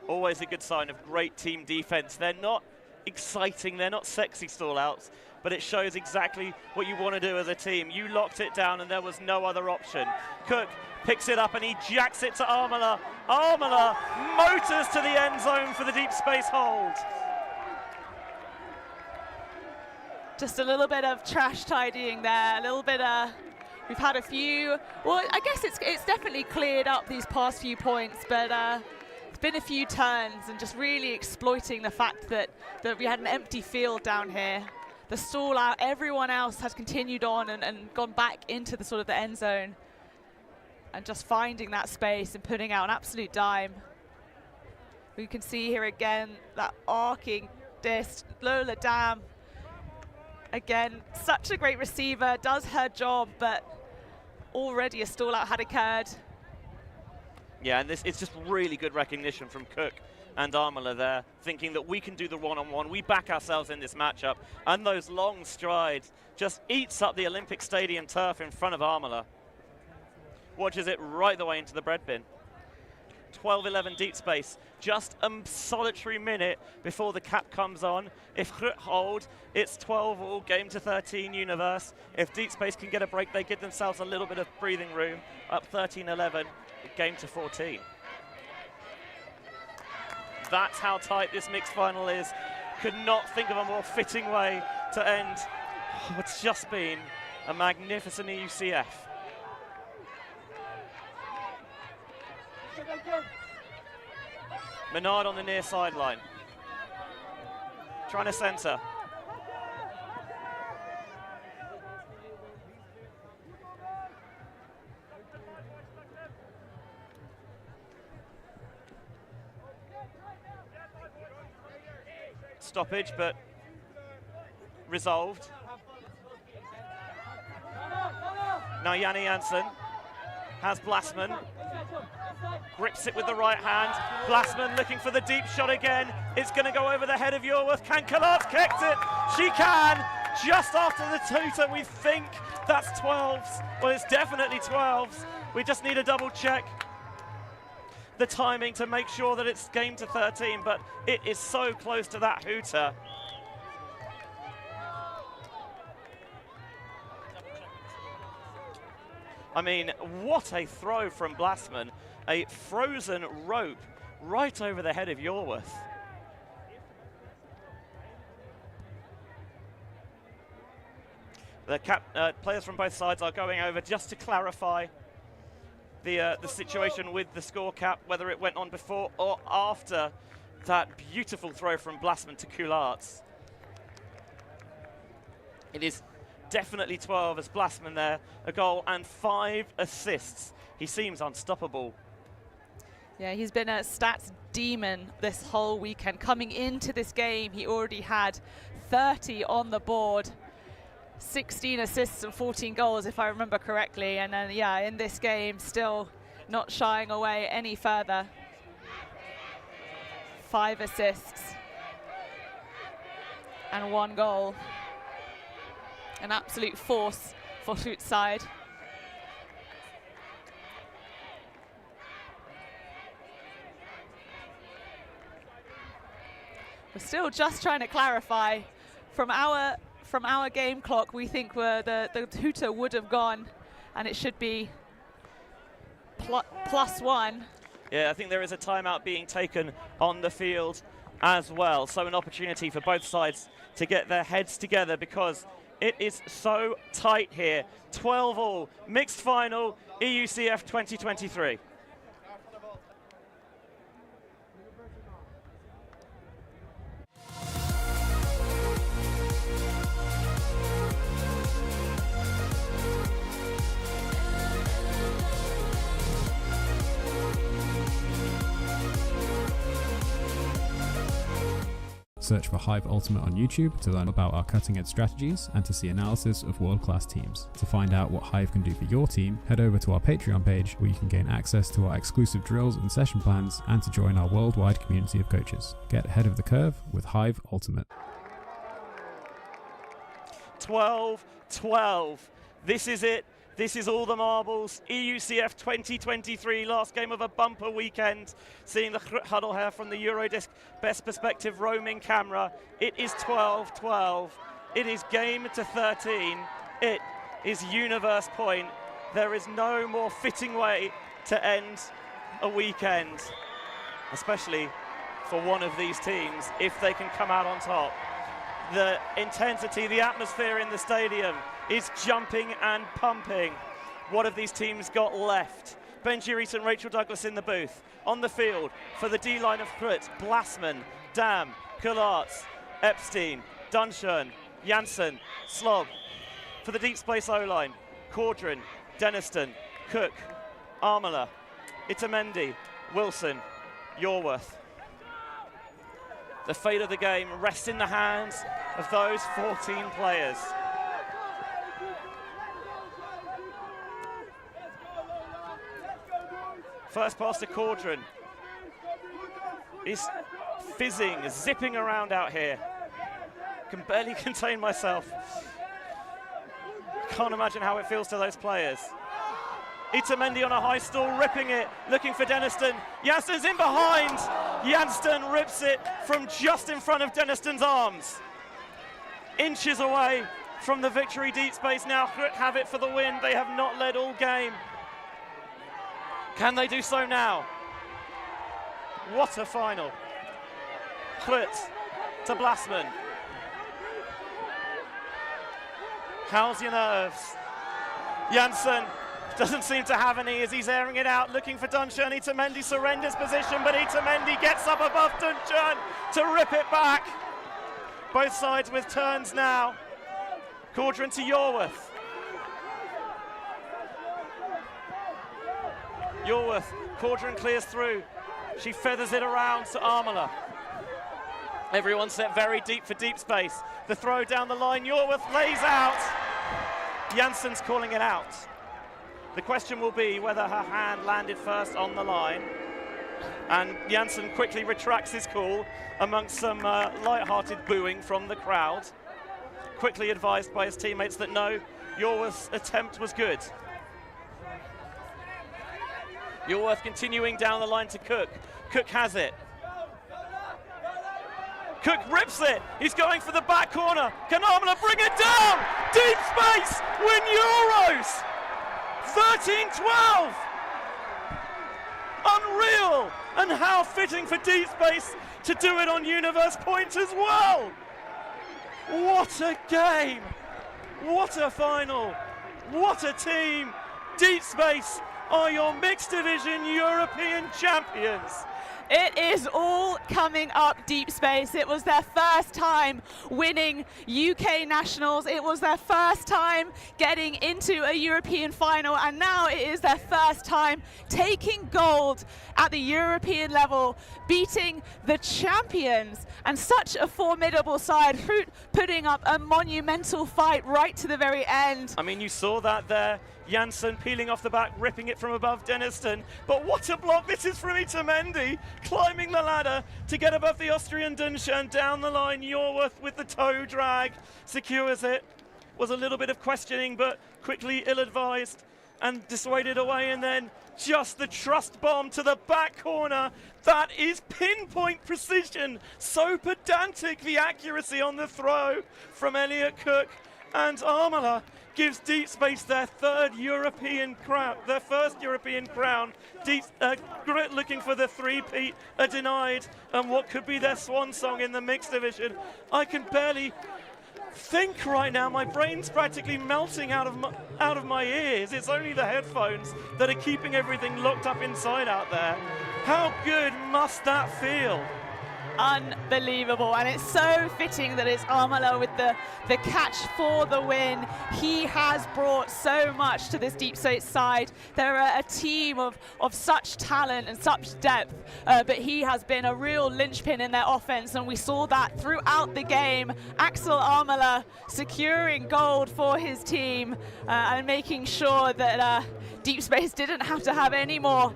Always a good sign of great team defense. They're not exciting, they're not sexy stall outs, but it shows exactly what you want to do as a team. You locked it down and there was no other option. Cook picks it up and he jacks it to Armola. Armola motors to the end zone for the deep space hold. Just a little bit of trash tidying there, a little bit we've had a few, well, I guess it's definitely cleared up these past few points, but it's been a few turns and just really exploiting the fact that we had an empty field down here. The stall out, everyone else has continued on and gone back into the sort of the end zone and just finding that space and putting out an absolute dime. We can see here again that arcing disc, Lola Dam. Again, such a great receiver, does her job, but already a stall out had occurred. Yeah, and it's just really good recognition from Cook and Armola there, thinking that we can do the one-on-one. We back ourselves in this matchup, and those long strides just eats up the Olympic Stadium turf in front of Armola. Watches it right the way into the bread bin. 12-11 deep space, just a solitary minute before the cap comes on. If GRUT hold, it's 12 all, game to 13 universe. If deep space can get a break, they give themselves a little bit of breathing room, up 13-11, game to 14. That's how tight this mixed final is. Could not think of a more fitting way to end what's just been a magnificent EUCF. Menard on the near sideline. trying to centre. Stoppage, but resolved. Now Janne Jansen has Blasman. Grips it with the right hand. Blasman looking for the deep shot again. It's going to go over the head of Yorworth. Can Collard kick it? She can. Just after the tutor, we think that's 12s. Well, it's definitely 12s. We just need a double check the timing to make sure that it's game to 13, but it is so close to that hooter. I mean, what a throw from Blasman. A frozen rope right over the head of Yorworth. The players from both sides are going over just to clarify the situation with the score cap, whether it went on before or after that beautiful throw from Blasman to Coularts. It is definitely 12 as Blasman there, a goal and 5 assists. He seems unstoppable. Yeah, he's been a stats demon this whole weekend. Coming into this game, he already had 30 on the board, 16 assists and 14 goals, if I remember correctly. And then, yeah, in this game, still not shying away any further. 5 assists and 1 goal. An absolute force for Groot side. We're still just trying to clarify. From our game clock, we think the hooter would have gone, and it should be +1. Yeah, I think there is a timeout being taken on the field as well. So an opportunity for both sides to get their heads together, because it is so tight here. 12-all, mixed final, EUCF 2023. Search for Hive Ultimate on YouTube to learn about our cutting-edge strategies and to see analysis of world-class teams. To find out what Hive can do for your team, head over to our Patreon page where you can gain access to our exclusive drills and session plans and to join our worldwide community of coaches. Get ahead of the curve with Hive Ultimate. 12-12. This is it. This is all the marbles. EUCF 2023, last game of a bumper weekend. Seeing the huddle here from the Eurodisc Best Perspective roaming camera. It is 12-12. It is game to 13. It is universe point. There is no more fitting way to end a weekend, especially for one of these teams, if they can come out on top. The intensity, the atmosphere in the stadium is jumping and pumping. What have these teams got left? Benji Rees and Rachel Douglas in the booth. On the field for the D-line of GRUT, Blasman, Dam, Coularts, Epstein, Dunshern, Janssen, Slob. For the deep space O-line, Cordron, Denniston, Cook, Armala, Itamendi, Wilson, Yorworth. The fate of the game rests in the hands of those 14 players. First pass to Cordron. He's fizzing, zipping around out here. Can barely contain myself. Can't imagine how it feels to those players. Itamendi on a high stall, ripping it, looking for Denniston. Janssen's in behind. Janssen rips it from just in front of Denniston's arms. Inches away from the victory deep space now. GRUT have it for the win. They have not led all game. Can they do so now? What a final. GRUT to Blasman. How's your nerves? Janssen doesn't seem to have any as he's airing it out, looking for Dunshern. Itamendi surrenders position, but Itamendi gets up above Dunshern to rip it back. Both sides with turns now. Cordran to Yorworth. Yorworth, Cordran clears through. She feathers it around to Armola. Everyone set very deep for deep space. The throw down the line, Yorworth lays out. Janssen's calling it out. The question will be whether her hand landed first on the line. And Janssen quickly retracts his call amongst some light-hearted booing from the crowd. Quickly advised by his teammates that no, Yorworth's attempt was good. Yorworth continuing down the line to Cook. Cook has it. Cook rips it. He's going for the back corner. Can Armola bring it down? Deep space. Win Euros. 13-12. Unreal. And how fitting for deep space to do it on Universe Point as well. What a game. What a final. What a team. Deep space are your mixed division European champions. It is all coming up deep space. It was their first time winning UK Nationals. It was their first time getting into a European final, and now it is their first time taking gold at the European level, beating the champions, and such a formidable side, putting up a monumental fight right to the very end. I mean, you saw that there. Janssen peeling off the back, ripping it from above Denniston. But what a block this is from Itamendi, climbing the ladder to get above the Austrian Dunshan. Down the line, Yorworth with the toe drag, secures it. Was a little bit of questioning, but quickly ill-advised and dissuaded away. And then just the trust bomb to the back corner. That is pinpoint precision. So pedantic, the accuracy on the throw from Elliot Cook. And Armola gives Deep Space their third European crown, their first European crown. GRUT looking for the three-peat are denied, and what could be their swan song in the mixed division. I can barely think right now. My brain's practically melting out of my ears. It's only the headphones that are keeping everything locked up inside out there. How good must that feel? Unbelievable, and it's so fitting that it's Armola with the catch for the win. He has brought so much to this Deep Space side. They're a team of such talent and such depth, but he has been a real linchpin in their offense, and we saw that throughout the game. Axel Armola securing gold for his team and making sure that Deep Space didn't have to have any more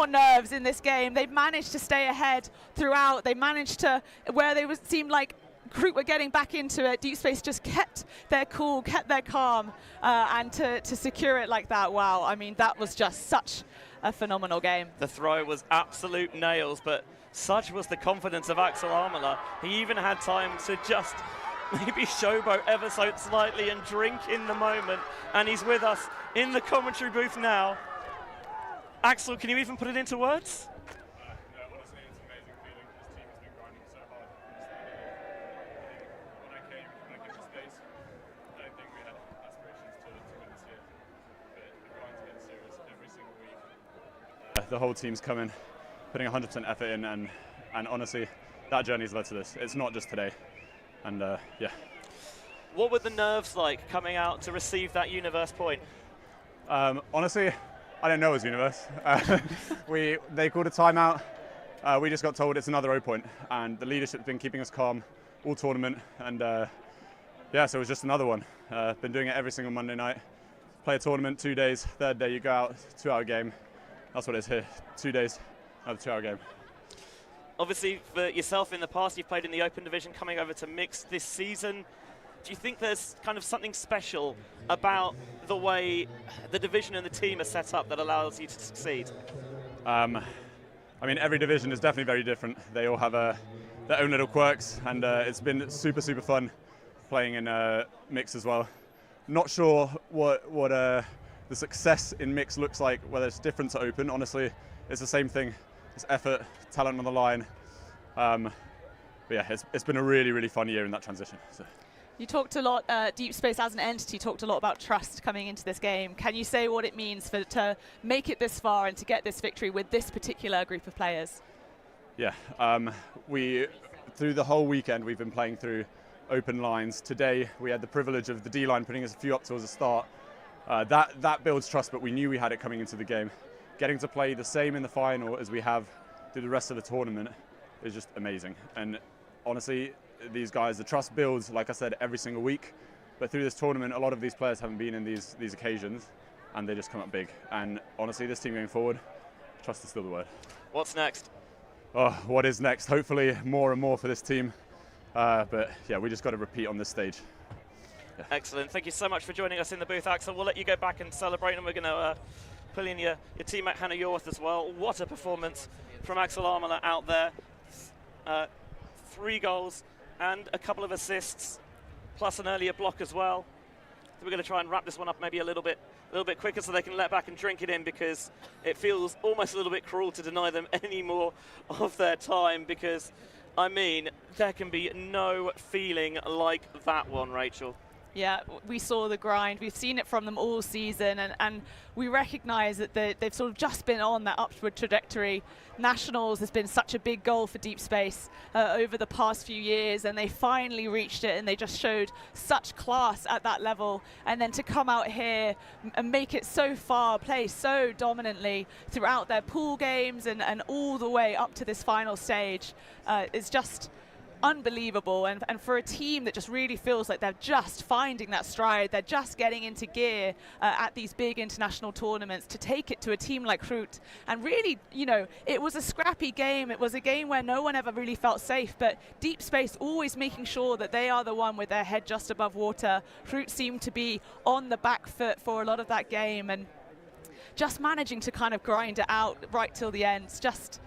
nerves in this game. They've managed to stay ahead throughout. They managed to, where they seemed like GRUT were getting back into it, Deep Space just kept their cool, kept their calm, and to secure it like that, wow. I mean, that was just such a phenomenal game. The throw was absolute nails, but such was the confidence of Axel Armola. He even had time to just maybe showboat ever so slightly and drink in the moment, and he's with us in the commentary booth now. Axel, can you even put it into words? Honestly, it's an amazing feeling. This team has been grinding so hard. When I came to Space, I don't think we had aspirations to win this year, but the grind's getting serious every single week. The whole team's coming, putting 100% effort in, and honestly, that journey's led to this. It's not just today. And yeah. What were the nerves like coming out to receive that Universe point? Honestly, I didn't know it was Universe. They called a timeout. We just got told it's another O point, and the leadership's been keeping us calm all tournament. And yeah, so it was just another one. Been doing it every single Monday night. Play a tournament, 2 days. Third day you go out, 2-hour game. That's what it is here. 2 days, another 2-hour game. Obviously, for yourself in the past, you've played in the Open Division, coming over to Mixed this season. Do you think there's kind of something special about the way the division and the team are set up that allows you to succeed? I mean, every division is definitely very different. They all have their own little quirks, and it's been super, super fun playing in Mixed as well. Not sure what the success in Mixed looks like, whether it's different to Open. Honestly, it's the same thing. It's effort, talent on the line. But yeah, it's been a really, really fun year in that transition. So. You talked a lot, Deep Space as an entity talked a lot about trust coming into this game. Can you say what it means to make it this far and to get this victory with this particular group of players? Yeah, through the whole weekend we've been playing through open lines. Today we had the privilege of the D-line putting us a few up towards the start. That builds trust, but we knew we had it coming into the game. Getting to play the same in the final as we have through the rest of the tournament is just amazing. And honestly, these guys, the trust builds, like I said, every single week. But through this tournament, a lot of these players haven't been in these occasions, and they just come up big. And honestly, this team going forward, trust is still the word. What's next? Oh, what is next? Hopefully more and more for this team. But yeah, we just got to repeat on this stage. Yeah. Excellent. Thank you so much for joining us in the booth, Axel. We'll let you go back and celebrate, and we're going to pull in your teammate Hannah Yorth as well. What a performance from Axel Armela out there. 3 goals and a couple of assists, plus an earlier block as well. So we're going to try and wrap this one up maybe a little bit quicker so they can let back and drink it in, because it feels almost a little bit cruel to deny them any more of their time, because, I mean, there can be no feeling like that one, Rachel. Yeah, we saw the grind. We've seen it from them all season, and we recognise that they've sort of just been on that upward trajectory. Nationals has been such a big goal for Deep Space over the past few years, and they finally reached it, and they just showed such class at that level. And then to come out here and make it so far, play so dominantly throughout their pool games and all the way up to this final stage is just unbelievable. And for a team that just really feels like they're just finding that stride, they're just getting into gear at these big international tournaments, to take it to a team like GRUT. And really, you know, it was a scrappy game. It was a game where no one ever really felt safe, but Deep Space always making sure that they are the one with their head just above water. GRUT seemed to be on the back foot for a lot of that game, and just managing to kind of grind it out right till the end. It's just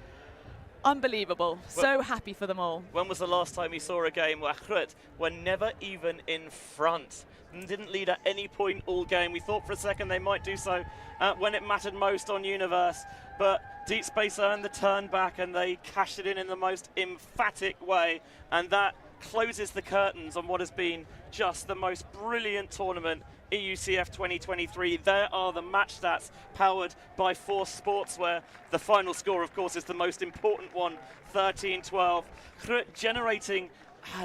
unbelievable. So happy for them all. When was the last time you saw a game where GRUT were never even in front and didn't lead at any point all game? We thought for a second they might do so when it mattered most on Universe, but Deep Space earned the turn back and they cashed it in the most emphatic way, and that closes the curtains on what has been just the most brilliant tournament, EUCF 2023. There are the match stats powered by Force Sportswear. The final score, of course, is the most important one, 13-12. GRUT generating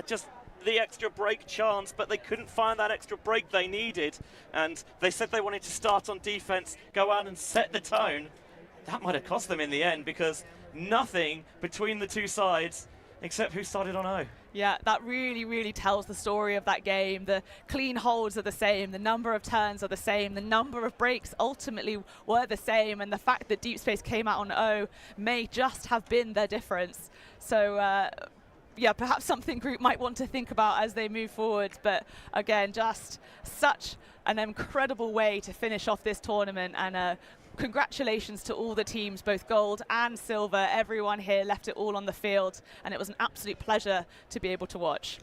just the extra break chance, but they couldn't find that extra break they needed. And they said they wanted to start on defense, go out and set the tone. That might have cost them in the end, because nothing between the two sides except who started on O. Yeah, that really, really tells the story of that game. The clean holds are the same, the number of turns are the same, the number of breaks ultimately were the same, and the fact that Deep Space came out on O may just have been their difference. So, yeah, perhaps something GRUT might want to think about as they move forward. But again, just such an incredible way to finish off this tournament, and congratulations to all the teams, both gold and silver. Everyone here left it all on the field, and it was an absolute pleasure to be able to watch.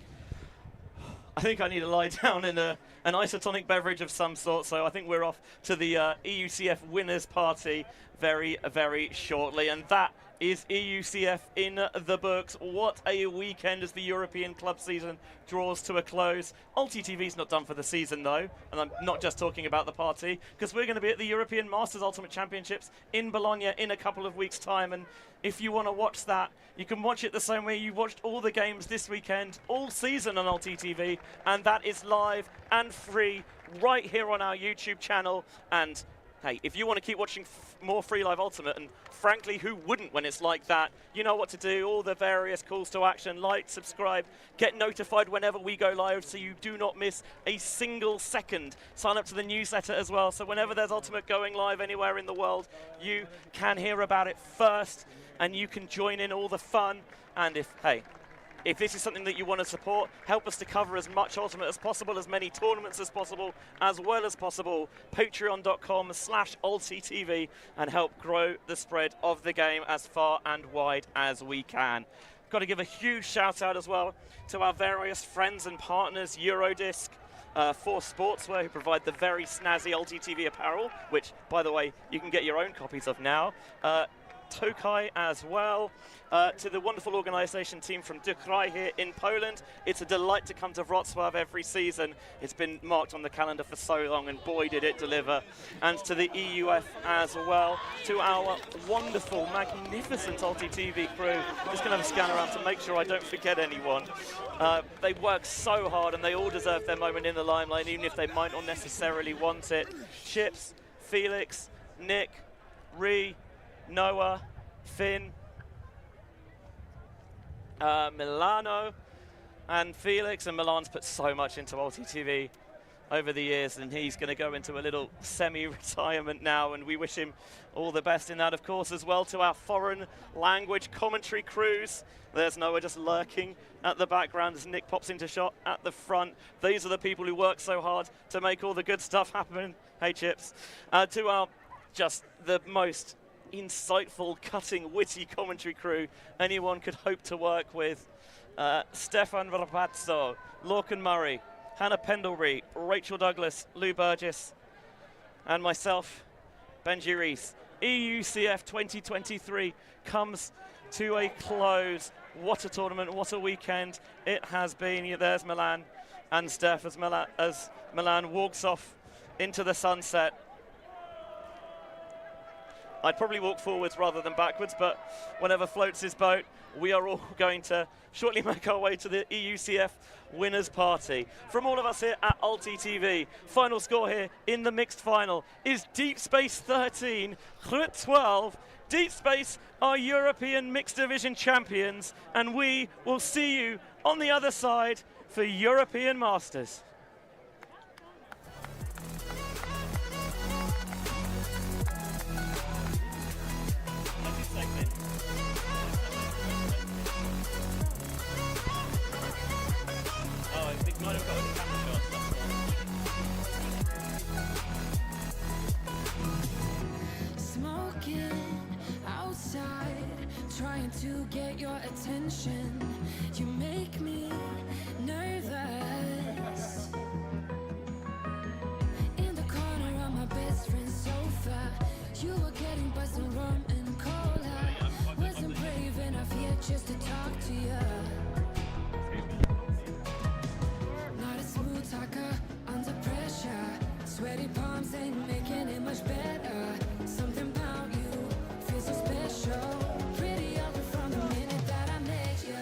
I think I need to lie down in an isotonic beverage of some sort, so I think we're off to the EUCF winners party very, very shortly, and that is EUCF in the books. What a weekend as the European club season draws to a close. ULTI.TV's not done for the season though, and I'm not just talking about the party, because we're going to be at the European Masters Ultimate Championships in Bologna in a couple of weeks' time, and if you want to watch that, you can watch it the same way you watched all the games this weekend, all season on ULTI.TV, and that is live and free right here on our YouTube channel. And hey, if you want to keep watching more Free Live Ultimate, and frankly, who wouldn't when it's like that, you know what to do, all the various calls to action, like, subscribe, get notified whenever we go live so you do not miss a single second. Sign up to the newsletter as well, so whenever there's Ultimate going live anywhere in the world, you can hear about it first, and you can join in all the fun. And if this is something that you want to support, help us to cover as much Ultimate as possible, as many tournaments as possible, as well as possible, patreon.com/ULTI.TV, and help grow the spread of the game as far and wide as we can. Got to give a huge shout out as well to our various friends and partners, Eurodisc, Force Sportswear, who provide the very snazzy ULTI.TV apparel, which, by the way, you can get your own copies of now. Tokaj as well. To the wonderful organisation team from GRUT here in Poland. It's a delight to come to Wrocław every season. It's been marked on the calendar for so long, and boy did it deliver. And to the EUF as well. To our wonderful, magnificent ULTI.TV crew. Just going to have a scan around to make sure I don't forget anyone. They work so hard, and they all deserve their moment in the limelight, even if they might not necessarily want it. Chips, Felix, Nick, Ree, Noah, Finn, Milano, and Felix. And Milan's put so much into ULTI.TV over the years, and he's going to go into a little semi-retirement now, and we wish him all the best in that, of course, as well. To our foreign language commentary crews, there's Noah just lurking at the background as Nick pops into shot at the front. These are the people who work so hard to make all the good stuff happen. Hey, Chips. To our just the most insightful, cutting, witty commentary crew anyone could hope to work with. Stefan Rapazzo, Lorcan Murray, Hannah Pendlebury, Rachel Douglas, Lou Burgess, and myself, Benji Rees. EUCF 2023 comes to a close. What a tournament, what a weekend it has been. There's Milan and Steph as Milan walks off into the sunset. I'd probably walk forwards rather than backwards, but whenever floats his boat, we are all going to shortly make our way to the EUCF winners party. From all of us here at ULTI.TV, final score here in the mixed final is Deep Space 13, GRUT 12. Deep Space are European mixed division champions, and we will see you on the other side for European Masters. Smoking outside, trying to get your attention. You make me nervous. In the corner of my best friend's sofa, you were getting by some rum and cola. Wasn't brave enough yet just to talk to you. Not a smooth talker under pressure. Sweaty palms ain't making it much better. Something about you feels so special. Pretty ugly from the minute that I met you.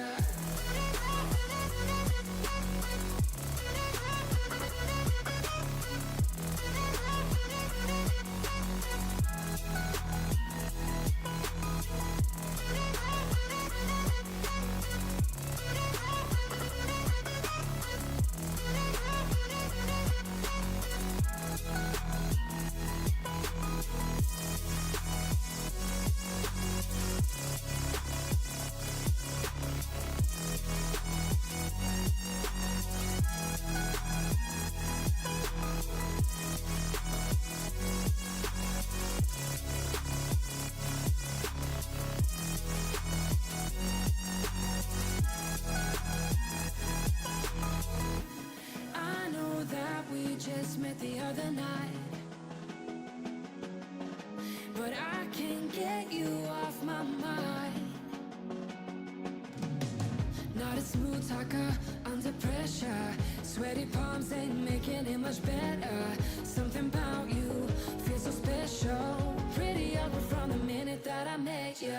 Just met the other night, but I can't get you off my mind. Not a smooth talker under pressure. Sweaty palms ain't making it much better. Something about you feels so special. Pretty ugly from the minute that I met you.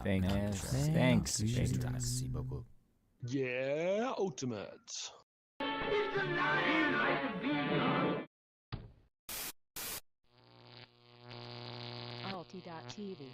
Thanks. Merci beaucoup. Yeah, Ultimate. ULTI.TV.